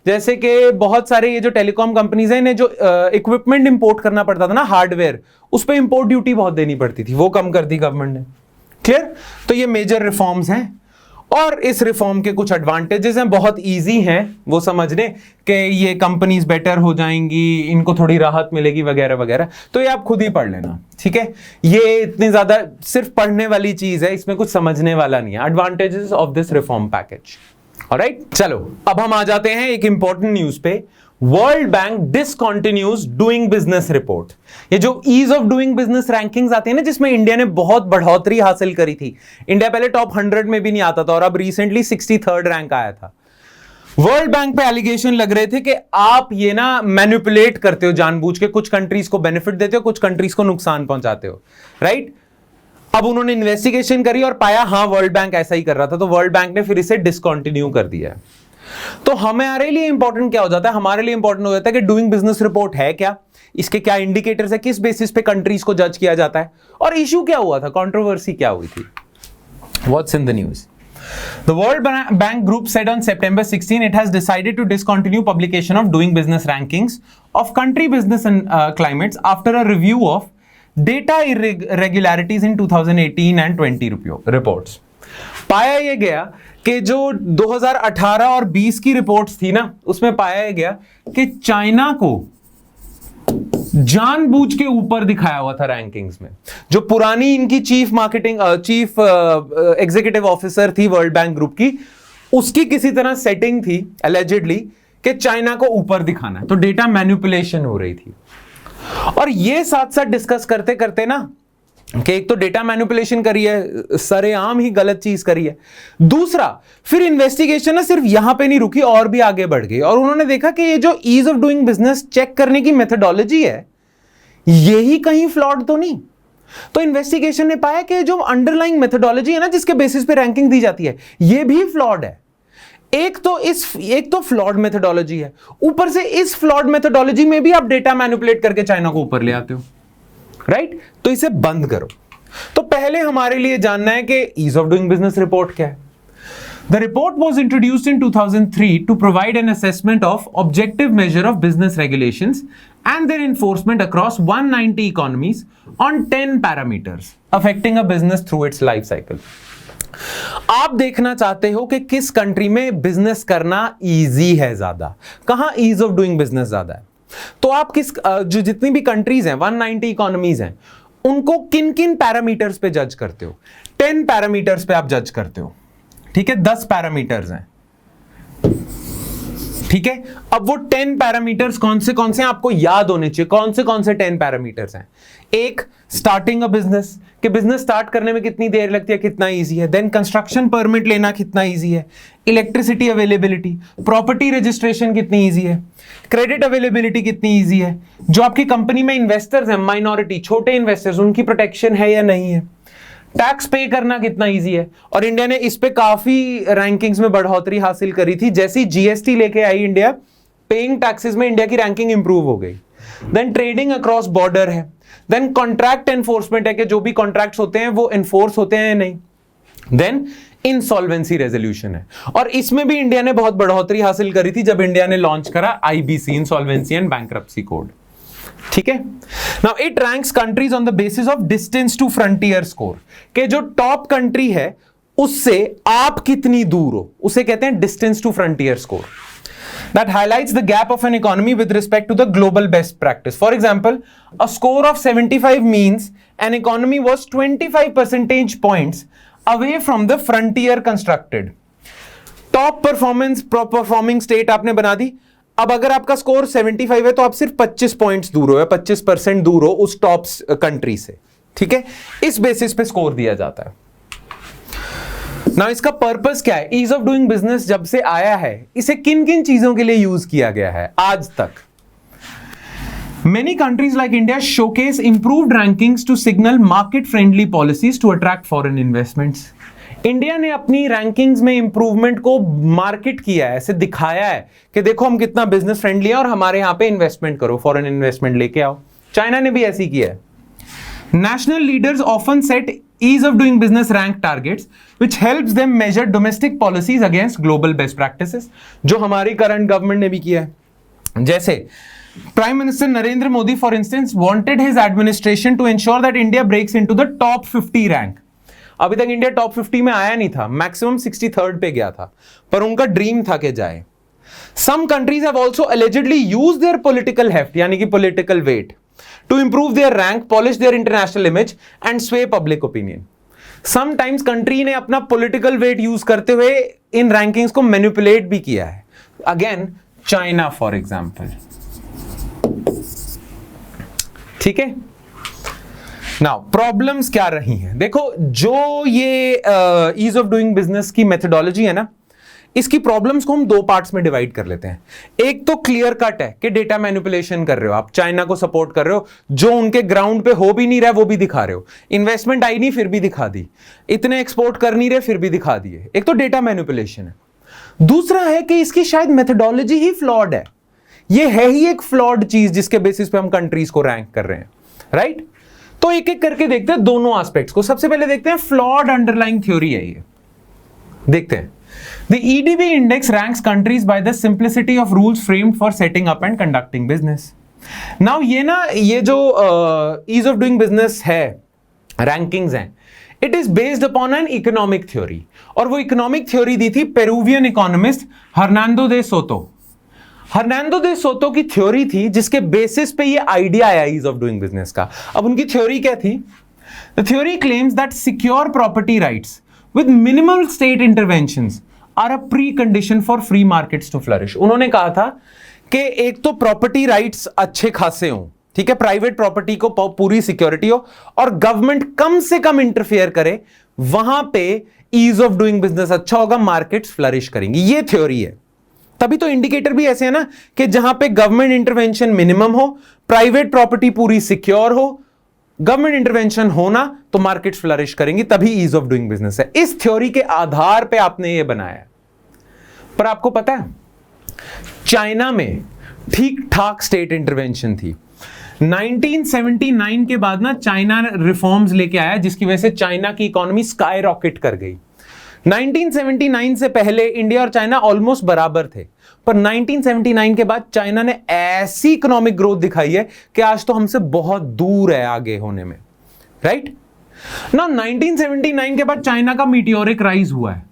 जैसे कि बहुत सारे ये जो टेलीकॉम कंपनीज हैं इन्हें जो इक्विपमेंट इंपोर्ट करना पड़ता था ना, हार्डवेयर, उस पर इंपोर्ट ड्यूटी बहुत देनी पड़ती थी, वो कम कर दी गवर्नमेंट ने, क्लियर। तो ये मेजर रिफॉर्म्स हैं, और इस रिफॉर्म के कुछ एडवांटेजेस हैं, बहुत इजी हैं वो समझने कि ये कंपनीज बेटर हो जाएंगी, इनको थोड़ी राहत मिलेगी वगैरह वगैरह, तो ये आप खुद ही पढ़ लेना, ठीक है। ये इतनी ज्यादा सिर्फ पढ़ने वाली चीज है, इसमें कुछ समझने वाला नहीं है। Advantages of this reform package, alright, चलो अब हम आ जाते हैं एक इंपॉर्टेंट न्यूज पे। World Bank discontinues doing business report. ये जो ease of doing business rankings आती है ना, जिसमें इंडिया ने बहुत बढ़ोतरी हासिल करी थी। इंडिया पहले टॉप 100 में भी नहीं आता था और अब रिसेंटली 63rd रैंक आया था। वर्ल्ड बैंक पे एलिगेशन लग रहे थे कि आप ये ना मैनिपुलेट करते हो जानबूझ के, कुछ कंट्रीज को बेनिफिट देते हो, कुछ कंट्रीज को नुकसान पहुंचाते हो, राइट। अब उन्होंने इन्वेस्टिगेशन करी और पाया हाँ वर्ल्ड बैंक ऐसा ही कर रहा था, तो वर्ल्ड बैंक ने फिर इसे डिसकंटिन्यू कर दिया। तो हमारे लिए इंपॉर्टेंट क्या हो जाता है, हमारे लिए इंपॉर्टेंट हो जाता है कि डूइंग बिजनेस रिपोर्ट है क्या, इसके क्या इंडिकेटर्स है, किस बेसिस पे कंट्रीज को जज किया जाता है, और इशू क्या हुआ था, कंट्रोवर्सी क्या हुई थी। What's in the news? The World Bank Group said on September 16 it has decided to discontinue publication of doing business rankings of country business and climates after a review of data irregularities in 2018 and 20 reports. पाया यह गया कि जो 2018 और 20 की reports थी ना, उसमें पाया यह गया कि चाइना को जानबूझ के ऊपर दिखाया हुआ था रैंकिंग्स में। जो पुरानी इनकी चीफ एग्जीक्यूटिव ऑफिसर थी वर्ल्ड बैंक ग्रुप की, उसकी किसी तरह सेटिंग थी एलिजिडली कि चाइना को ऊपर दिखाना है, तो डेटा मैनिपुलेशन हो रही थी। और ये साथ साथ डिस्कस करते करते ना कि एक तो डेटा मैनिपुलेशन करी है, सरेआम ही गलत चीज करी है, दूसरा फिर इन्वेस्टिगेशन ना सिर्फ यहां पे नहीं रुकी और भी आगे बढ़ गई और उन्होंने देखा कि ये जो ease of doing business check करने की मेथोडोलॉजी है यही कहीं फ्लॉड तो नहीं। तो इन्वेस्टिगेशन ने पाया कि जो अंडरलाइंग मेथोडोलॉजी है ना, जिसके बेसिस पे रैंकिंग दी जाती है, ये भी फ्लॉड है। एक तो फ्लॉड मेथोडोलॉजी है, ऊपर से इस फ्लॉड मेथोडोलॉजी में भी आप डेटा मैनिपुलेट करके चाइना को ऊपर ले आते हो, राइट। तो इसे बंद करो। तो पहले हमारे लिए जानना है कि ease of doing business report क्या है। The report was introduced in 2003 to provide an assessment of objective measure of business regulations and their enforcement across 190 economies on 10 parameters affecting a business through its life cycle. आप देखना चाहते हो कि किस country में business करना easy है ज्यादा, कहां ईज ऑफ डूइंग बिजनेस ज्यादा है। तो आप जो जितनी भी कंट्रीज हैं, 190 इकोनॉमीज हैं, उनको किन किन पैरामीटर्स पे जज करते हो? 10 पैरामीटर्स पे आप जज करते हो, ठीक है। 10 पैरामीटर्स हैं, ठीक है। अब वो 10 पैरामीटर्स कौन से आपको याद होने चाहिए। कौन से 10 पैरामीटर्स हैं? एक, स्टार्टिंग अ बिजनेस, कि बिजनेस स्टार्ट करने में कितनी देर लगती है, कितना इजी है। देन कंस्ट्रक्शन परमिट लेना कितना इजी है, इलेक्ट्रिसिटी अवेलेबिलिटी, प्रॉपर्टी रजिस्ट्रेशन कितनी इजी है, क्रेडिट अवेलेबिलिटी कितनी इजी है, जो आपकी कंपनी में इन्वेस्टर्स हैं, माइनॉरिटी छोटे इन्वेस्टर्स, उनकी प्रोटेक्शन है या नहीं है, टैक्स पे करना कितना इजी है। और इंडिया ने इस पे काफी रैंकिंग्स में बढ़ोतरी हासिल करी थी। जैसी जीएसटी लेके आई इंडिया, पेइंग टैक्सेस में इंडिया की रैंकिंग इंप्रूव हो गई। देन ट्रेडिंग अक्रॉस बॉर्डर है। देन कॉन्ट्रैक्ट एनफोर्समेंट है कि जो भी कॉन्ट्रैक्ट्स होते हैं वो एनफोर्स होते हैं या नहीं। देन इंसॉल्वेंसी रेजोल्यूशन है, और इसमें भी इंडिया ने बहुत बढ़ोतरी हासिल करी थी जब इंडिया ने लॉन्च करा IBC, insolvency and bankruptcy code, ठीक है। Now it ranks countries on the basis of distance to frontier score, के जो टॉप कंट्री है उससे आप कितनी दूर हो, उसे कहते हैं distance to frontier score. That highlights the gap of an economy with respect to the global best practice. For example, a score of 75 means an economy was 25 percentage points away from the frontier constructed. Top performing state आपने बना दी। अब अगर आपका score 75 है तो आप सिर्फ 25 points दूर हो या 25% दूर हो उस टॉप कंट्री से, ठीक है। इस बेसिस पे स्कोर दिया जाता है। ना इसका पर्पस क्या है? ईज ऑफ डूइंग बिजनेस जब से आया है, इसे किन किन चीजों के लिए यूज किया गया है आज तक? Many countries like India showcase improved rankings to signal market-friendly policies to attract foreign investments. India ने अपनी रैंकिंग्स में इंप्रूवमेंट को मार्केट किया है, ऐसे दिखाया है कि देखो हम कितना बिजनेस फ्रेंडली है और हमारे यहां पे इन्वेस्टमेंट करो, फॉरेन इन्वेस्टमेंट लेके आओ। चाइना ने भी ऐसी किया है। National leaders often set ease of doing business rank targets, which helps them measure domestic policies against global best practices, जो हमारी करंट गवर्नमेंट ने भी किया है। जैसे prime minister Narendra Modi for instance wanted his administration to ensure that India breaks into the top 50 rank. अभी तक India top 50 में आया नहीं था, मैक्सिमम 63rd पे गया था, पर उनका ड्रीम था कि जाए। Some countries have also allegedly used their political heft, यानी कि political weight, to improve their rank, polish their international image and sway public opinion. Sometimes country ने अपना पॉलिटिकल वेट यूज करते हुए इन रैंकिंग्स को मैनिपुलेट भी किया है. Again China for example. ठीक है. नाउ प्रॉब्लम्स क्या रही हैं? देखो, जो ये ईज ऑफ डूइंग बिजनेस की मेथोडोलॉजी है ना, इसकी प्रॉब्लम्स को हम दो पार्ट्स में डिवाइड कर लेते हैं. एक तो क्लियर कट है कि डेटा मैनिपुलेशन कर रहे हो, आप चाइना को सपोर्ट कर रहे हो, जो उनके ग्राउंड पे हो भी नहीं रहा वो भी दिखा रहे हो. इन्वेस्टमेंट आई नहीं फिर भी दिखा दी, इतने एक्सपोर्ट कर नहीं रहे फिर भी दिखा दिए. एक तो डेटा मैनिपुलेशन है. दूसरा है कि इसकी शायद मेथोडोलॉजी ही फ्लॉड है. ये है ही एक फ्लॉड चीज जिसके बेसिस पे हम कंट्रीज को रैंक कर रहे हैं, राइट? तो एक एक करके देखते हैं दोनों एस्पेक्ट्स को. सबसे पहले देखते हैं फ्लॉड अंडरलाइंग थ्योरी है ये. देखते हैं. The EDB index ranks countries by the simplicity of rules framed for setting up and conducting business. Now ये जो ease of doing business है, rankings हैं, it is based upon an economic theory. और वो economic theory दी थी Peruvian economist Hernando दे सोतो. Hernando दे सोतो की theory थी जिसके बेसिस पे ये आइडिया आया ease of doing business का. अब उनकी थ्योरी क्या थी? The theory claims that secure property rights with minimal state interventions are a precondition for free markets to flourish. उन्होंने कहा था कि एक तो प्रॉपर्टी राइट्स अच्छे खासे हों, ठीक है, प्राइवेट प्रॉपर्टी को पूरी सिक्योरिटी हो और गवर्नमेंट कम से कम इंटरफेयर करे, वहां पे ईज ऑफ डूइंग बिजनेस अच्छा होगा, मार्केट्स फ्लरिश करेंगी. ये थ्योरी है. तभी तो इंडिकेटर भी ऐसे है ना कि जहां पे गवर्नमेंट इंटरवेंशन मिनिमम हो, प्राइवेट प्रॉपर्टी पूरी सिक्योर हो, गवर्नमेंट इंटरवेंशन होना तो मार्केट्स फ्लरिश करेंगी, तभी ईज ऑफ डूइंग बिजनेस है. इस थ्योरी के आधार पे आपने ये बनाया. पर आपको पता है चाइना में ठीक ठाक स्टेट इंटरवेंशन थी. 1979 के बाद ना चाइना रिफॉर्म्स लेके आया जिसकी वजह से चाइना की इकोनॉमी स्काई रॉकेट कर गई. 1979 से पहले इंडिया और चाइना ऑलमोस्ट बराबर थे, पर 1979 के बाद चाइना ने ऐसी इकोनॉमिक ग्रोथ दिखाई है कि आज तो हमसे बहुत दूर है आगे होने में, राइट? ना 1979 के बाद चाइना का मीटियोरिक राइज हुआ है,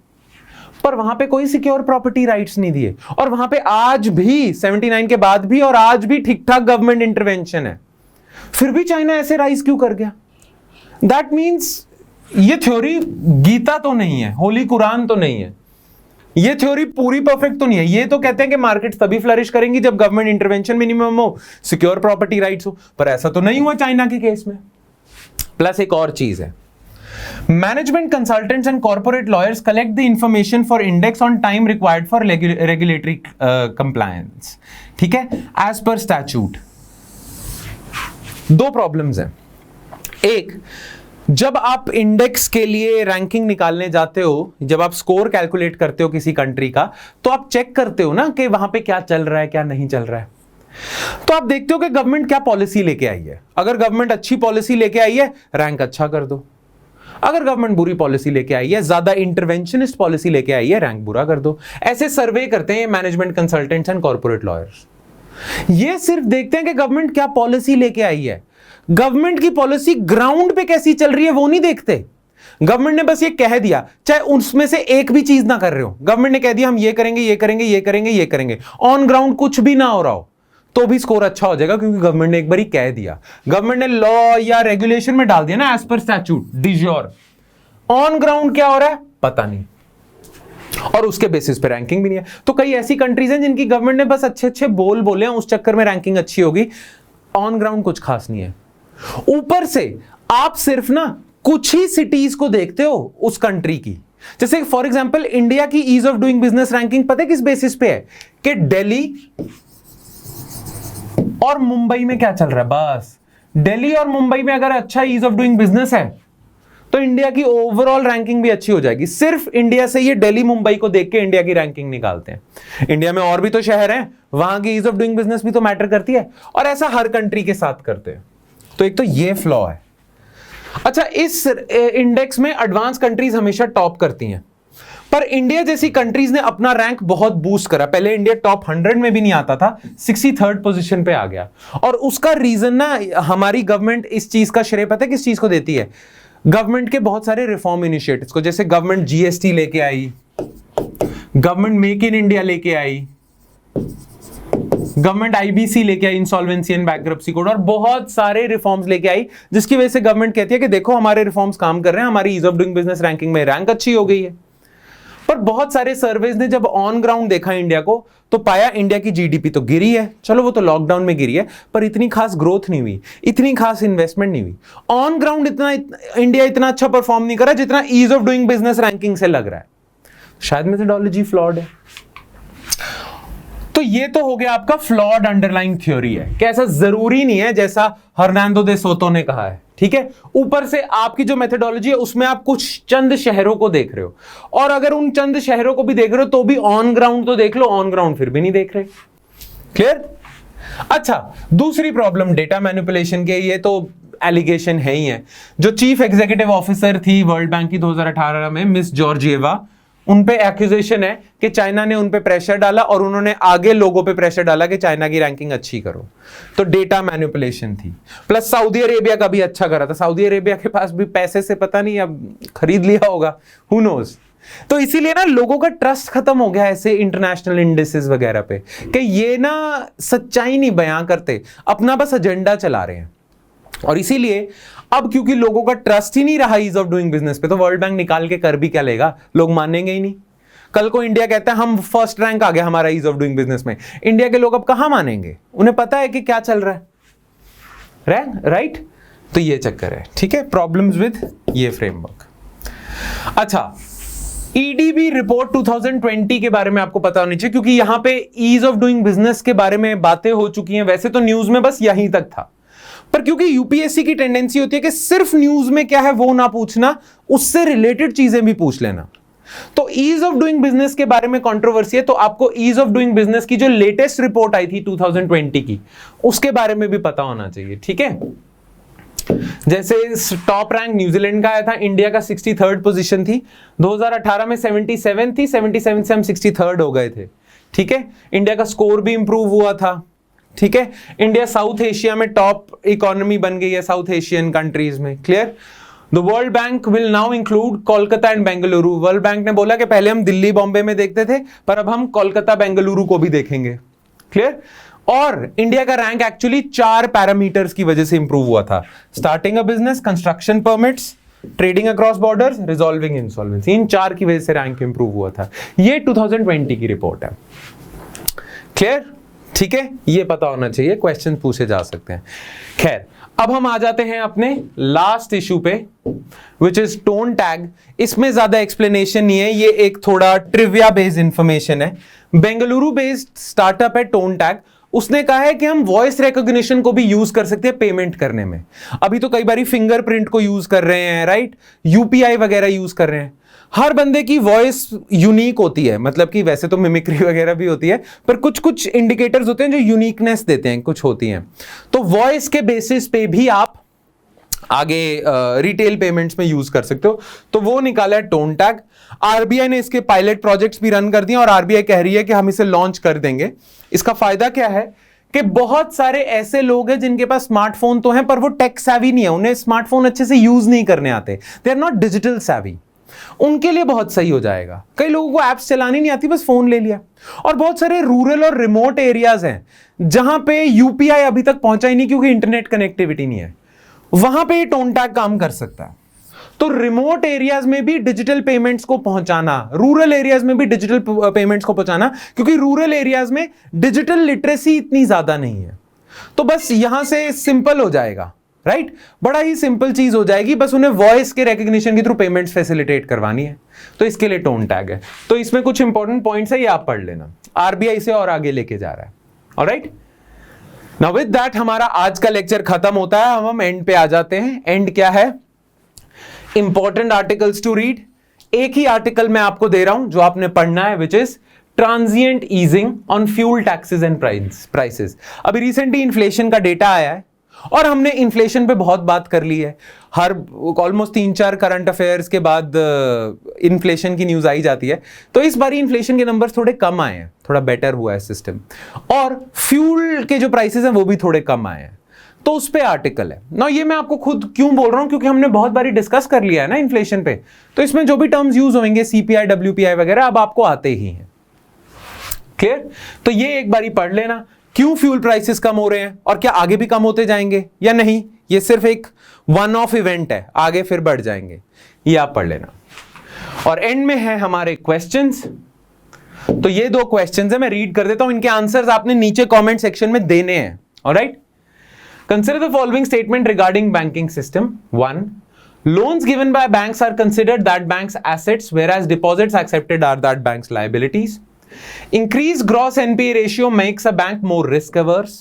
पर वहां पे कोई सिक्योर प्रॉपर्टी राइट्स नहीं दिए, और वहां पे आज भी 79 के बाद भी और आज भी ठीक ठाक गवर्नमेंट इंटरवेंशन है. फिर भी चाइना ऐसे राइज क्यों कर गया? दैट मीन्स ये थ्योरी गीता तो नहीं है, होली कुरान तो नहीं है, ये थ्योरी पूरी परफेक्ट तो नहीं है. ये तो कहते हैं कि मार्केट तभी फ्लरिश करेंगी जब गवर्नमेंट इंटरवेंशन मिनिमम हो, सिक्योर प्रॉपर्टी राइट्स हो, पर ऐसा तो नहीं हुआ चाइना के केस में. प्लस एक और चीज है, management consultants and corporate lawyers collect the information for index on time required for regulatory compliance, ठीक है, एज पर स्टैट्यूट. दो प्रॉब्लम्स हैं. एक, जब आप इंडेक्स के लिए रैंकिंग निकालने जाते हो, जब आप स्कोर कैलकुलेट करते हो किसी कंट्री का, तो आप चेक करते हो ना कि वहां पे क्या चल रहा है क्या नहीं चल रहा है. तो आप देखते हो कि गवर्नमेंट क्या पॉलिसी लेके आई है. अगर गवर्नमेंट अच्छी पॉलिसी लेके आई है, रैंक अच्छा कर दो. अगर गवर्नमेंट बुरी पॉलिसी लेके आई है, ज्यादा इंटरवेंशनिस्ट पॉलिसी लेके आई है, रैंक बुरा कर दो. ऐसे सर्वे करते हैं management consultants and corporate lawyers. ये सिर्फ देखते हैं कि गवर्नमेंट क्या पॉलिसी लेके आई है. गवर्नमेंट की पॉलिसी ग्राउंड पे कैसी चल रही है वो नहीं देखते. गवर्नमेंट ने बस ये कह दिया, चाहे उसमें से एक भी चीज ना कर रहे हो, गवर्नमेंट ने कह दिया हम ये करेंगे ये करेंगे ये करेंगे ये करेंगे, ऑन ग्राउंड कुछ भी ना हो रहा हो तो भी स्कोर अच्छा हो जाएगा, क्योंकि गवर्नमेंट ने एक बार कह दिया, गवर्नमेंट ने लॉ या रेगुलेशन में डाल दिया ना as per statute डिजोर. On ground क्या हो रहा है पता नहीं, और उसके बेसिस पे रैंकिंग भी नहीं है. तो कई ऐसी कंट्रीज हैं जिनकी गवर्नमेंट ने बस अच्छे अच्छे बोले हैं, उस चक्कर में रैंकिंग अच्छी होगी, ऑन ग्राउंड कुछ खास नहीं है. ऊपर से आप सिर्फ ना कुछ ही सिटीज को देखते हो उस कंट्री की. जैसे फॉर एग्जांपल इंडिया की ease of doing business ranking पता है किस बेसिस पे है? कि दिल्ली और मुंबई में क्या चल रहा है. बस दिल्ली और मुंबई में अगर अच्छा ईज ऑफ डूइंग बिजनेस है तो इंडिया की ओवरऑल रैंकिंग भी अच्छी हो जाएगी. सिर्फ इंडिया से ये दिल्ली मुंबई को देख के इंडिया की रैंकिंग निकालते हैं. इंडिया में और भी तो शहर हैं, वहां की ईज ऑफ डूइंग बिजनेस भी तो मैटर करती है, और ऐसा हर कंट्री के साथ करते हैं. तो एक तो ये फ्लॉ है. अच्छा, इस इंडेक्स में एडवांस कंट्रीज हमेशा टॉप करती हैं, पर इंडिया जैसी कंट्रीज ने अपना रैंक बहुत बूस्ट करा. पहले इंडिया टॉप 100 में भी नहीं आता था, 63rd पोजीशन पे आ गया. और उसका रीजन ना, हमारी गवर्नमेंट इस चीज का श्रेय पता है किस चीज को देती है? गवर्नमेंट के बहुत सारे रिफॉर्म इनिशिएटिव्स को. जैसे गवर्नमेंट जीएसटी लेके आई, गवर्नमेंट मेक इन इंडिया लेके आई, गवर्नमेंट आईबीसी लेके आई, इंसॉल्वेंसी एंड बैंक्रप्सी कोड, और बहुत सारे रिफॉर्म्स लेके आई, जिसकी वजह से गवर्नमेंट कहती है कि देखो हमारे रिफॉर्म्स काम कर रहे हैं, हमारी ease of doing business ranking में रैंक अच्छी हो गई है। पर बहुत सारे सर्वेज ने जब ऑन ग्राउंड देखा इंडिया को, तो पाया इंडिया की जीडीपी तो गिरी है, चलो वो तो लॉकडाउन में गिरी है, पर इतनी खास ग्रोथ नहीं हुई, इतनी खास इन्वेस्टमेंट नहीं हुई, ऑन ग्राउंड इंडिया इतना अच्छा परफॉर्म नहीं करा जितना ease of doing business ranking से लग रहा है। शायद मेथोडोलॉजी फ्लॉड है। तो ये तो हो गया आपका फ्लॉड अंडरलाइंग थ्योरी है कि ऐसा जरूरी नहीं है जैसा हर्नांडो दे सोतो ने कहा है, ठीक है। ऊपर से आपकी जो मेथोडोलॉजी है उसमें आप कुछ चंद शहरों को देख रहे हो, और अगर उन चंद शहरों को भी देख रहे हो तो भी ऑन ग्राउंड तो देख लो, ऑन ग्राउंड फिर भी नहीं देख रहे। क्लियर? अच्छा, दूसरी प्रॉब्लम डेटा मैनिपुलेशन के, ये तो एलिगेशन है ही है। जो चीफ एग्जीक्यूटिव ऑफिसर थी वर्ल्ड बैंक की 2018 में, मिस जॉर्जिएवा, उन पे एक्यूजेशन है कि चाइना ने उन पे प्रेशर डाला और उन्होंने आगे लोगों पे प्रेशर डाला कि चाइना की रैंकिंग अच्छी करो, तो डेटा मैनिपुलेशन थी। प्लस सऊदी अरेबिया का भी अच्छा करा था, सऊदी अरेबिया के पास भी पैसे से पता नहीं अब खरीद लिया होगा, हु नोज। तो इसीलिए ना लोगों का ट्रस्ट खत्म हो गया ऐसे इंटरनेशनल इंडिसेस वगैरह पे, कि ये ना सच्चाई नहीं बयां करते, अपना बस एजेंडा चला रहे हैं। और इसीलिए अब क्योंकि लोगों का ट्रस्ट ही नहीं रहा ईज ऑफ डूइंग बिजनेस पे, तो वर्ल्ड बैंक निकाल के कर भी क्या लेगा, लोग मानेंगे ही नहीं। कल को इंडिया कहता है हम फर्स्ट रैंक आ गया हमारा ईज ऑफ डूइंग बिजनेस में, इंडिया के लोग अब कहां मानेंगे, उन्हें पता है कि क्या चल रहा है, राइट। तो ये चक्कर है, ठीक है, प्रॉब्लम्स विद ये फ्रेमवर्क। अच्छा, ईडीबी रिपोर्ट 2020 के बारे में आपको पता होनी चाहिए, क्योंकि यहां पे ईज ऑफ डूइंग बिजनेस के बारे में बातें हो चुकी हैं। वैसे तो न्यूज में बस यहीं तक था, पर क्योंकि यूपीएससी की टेंडेंसी होती है कि सिर्फ न्यूज में क्या है वो ना पूछना, उससे रिलेटेड चीजें भी पूछ लेना। तो ईज ऑफ डूइंग बिजनेस के बारे में कंट्रोवर्सी है, तो आपको ईज ऑफ डूइंग बिजनेस की जो लेटेस्ट रिपोर्ट आई थी 2020 की, उसके बारे में भी पता होना चाहिए, ठीक है। जैसे टॉप रैंक न्यूजीलैंड का आया था, इंडिया का 63rd पोजीशन थी, 2018 में 77 थी, 77 से हम 63rd हो गए थे, ठीक है। इंडिया का स्कोर भी इंप्रूव हुआ था, ठीक है। इंडिया साउथ एशिया में टॉप इकोनॉमी बन गई है साउथ एशियन कंट्रीज में, clear. The world bank will now include Kolkata and Bengaluru. World bank ने बोला कि पहले हम दिल्ली बॉम्बे में देखते थे, पर अब हम कोलकाता बेंगलुरु को भी देखेंगे, क्लियर। और इंडिया का रैंक एक्चुअली 4 पैरामीटर्स की वजह से इंप्रूव हुआ था, starting a business, construction permits, trading across borders, resolving insolvency, in 4 की वजह से रैंक इंप्रूव हुआ था। ये 2020 की रिपोर्ट है, क्लियर, ठीक है। ये पता होना चाहिए, क्वेश्चन पूछे जा सकते हैं। खैर, अब हम आ जाते हैं अपने लास्ट इशू पे, विच इज टोन टैग। इसमें ज्यादा एक्सप्लेनेशन नहीं है, ये एक थोड़ा ट्रिविया बेस्ड इंफॉर्मेशन है। बेंगलुरु बेस्ड स्टार्टअप है टोन टैग, उसने कहा है कि हम वॉइस रिकॉग्निशन को भी यूज कर सकते हैं पेमेंट करने में। अभी तो कई बार फिंगरप्रिंट को यूज कर रहे हैं, राइट, यूपीआई वगैरह यूज कर रहे हैं। हर बंदे की वॉइस यूनिक होती है, मतलब कि वैसे तो मिमिक्री वगैरह भी होती है, पर कुछ कुछ इंडिकेटर्स होते हैं जो यूनिकनेस देते हैं, कुछ होती हैं। तो वॉइस के बेसिस पे भी आप आगे रिटेल पेमेंट्स में यूज कर सकते हो, तो वो निकाला है टोन टैग। आरबीआई ने इसके पायलट प्रोजेक्ट्स भी रन कर दिए और आरबीआई कह रही है कि हम इसे लॉन्च कर देंगे। इसका फायदा क्या है कि बहुत सारे ऐसे लोग हैं जिनके पास स्मार्टफोन तो हैं पर वो टेक सैवी नहीं है, उन्हें स्मार्टफोन अच्छे से यूज नहीं करने आते, they are not digital savvy. उनके लिए बहुत सही हो जाएगा। कई लोगों को एप्स चलानी नहीं आती, बस फोन ले लिया। और बहुत सारे रूरल और रिमोट एरियाज हैं जहां पे यूपीआई अभी तक पहुंचा ही नहीं क्योंकि इंटरनेट कनेक्टिविटी नहीं है, वहां पे टोन टैग काम कर सकता है। तो रिमोट एरियाज में भी डिजिटल पेमेंट्स को पहुंचाना, रूरल एरियाज में भी डिजिटल पेमेंट्स को पहुंचाना, क्योंकि रूरल एरियाज में डिजिटल लिटरेसी इतनी ज्यादा नहीं है। तो बस यहां से सिंपल हो जाएगा, राइट, बड़ा ही सिंपल चीज हो जाएगी, बस उन्हें वॉइस के रिकॉग्निशन के थ्रू पेमेंट्स फैसिलिटेट करवानी है, तो इसके लिए टोन टैग है। तो इसमें कुछ इंपॉर्टेंट पॉइंट्स है, ये आप पढ़ लेना। आरबीआई से और आगे लेके जा रहा है, ऑलराइट। नाउ विद दैट हमारा आज का लेक्चर खत्म होता है, हम एंड पे आ जाते हैं। एंड क्या है? Important articles to read. एक ही आर्टिकल मैं आपको दे रहा हूं जो आपने पढ़ना है, which is transient easing on fuel taxes and prices. अभी रिसेंटली इन्फ्लेशन का डेटा आया है और हमने इन्फ्लेशन पे बहुत बात कर ली है। हर ऑलमोस्ट 3-4 करंट अफेयर्स के बाद इन्फ्लेशन की न्यूज आई जाती है। तो इस बार इन्फ्लेशन के नंबर्स थोड़े कम आए हैं, थोड़ा बेटर हुआ है सिस्टम, और फ्यूल के जो प्राइसेस हैं वो भी थोड़े कम आए हैं। तो उस पे आर्टिकल है ना। ये मैं आपको खुद क्यों बोल रहा हूं, क्योंकि हमने बहुत बारी डिस्कस कर लिया है ना इन्फ्लेशन पे, तो इसमें जो भी टर्म्स यूज होंगे सीपीआई, डब्ल्यूपीआई वगैरह अब आपको आते ही हैं, क्लियर। तो ये एक बारी पढ़ लेना। क्यों फ्यूल प्राइसेस कम हो रहे हैं और क्या आगे भी कम होते जाएंगे या नहीं, ये सिर्फ एक वन ऑफ इवेंट है, आगे फिर बढ़ जाएंगे, ये आप पढ़ लेना। और एंड में है हमारे क्वेश्चंस। तो ये 2 क्वेश्चंस है, मैं रीड कर देता हूं, इनके आंसर्स आपने नीचे कमेंट सेक्शन में देने हैं। Alright, consider the following statement regarding banking system. 1, loans given by banks are considered that bank's assets, whereas deposits accepted are that bank's liabilities. Increased gross NPA ratio makes a bank more risk averse.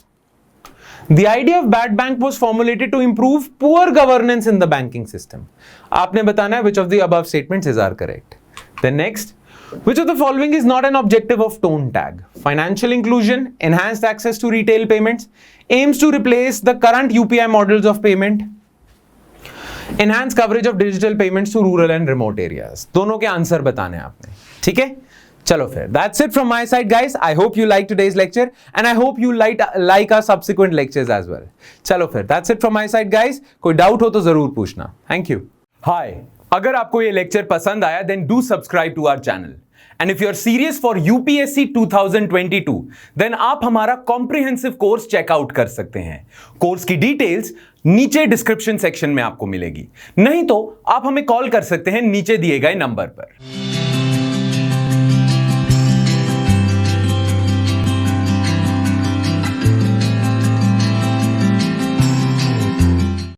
The idea of bad bank was formulated to improve poor governance in the banking system. आपने बताना है which of the above statements are correct. Then next, which of the following is not an objective of tone tag? Financial inclusion, enhanced access to retail payments, aims to replace the current UPI models of payment, enhance coverage of digital payments to rural and remote areas. दोनों के answer बताने आपने, ठीक है? चलो फिर, that's it from my side guys. I hope you liked today's lecture and I hope you like our subsequent lectures as well. चलो फिर, that's it from my side guys. कोई डाउट हो तो जरूर पूछना। Thank you. Hi, अगर आपको ये लेक्चर पसंद आया then do subscribe to our channel. And if you are serious for UPSC 2022, then आप हमारा कॉम्प्रिहेंसिव कोर्स चेकआउट कर सकते हैं। कोर्स की डिटेल्स नीचे डिस्क्रिप्शन सेक्शन में आपको मिलेगी, नहीं तो आप हमें कॉल कर सकते हैं नीचे दिए गए नंबर पर।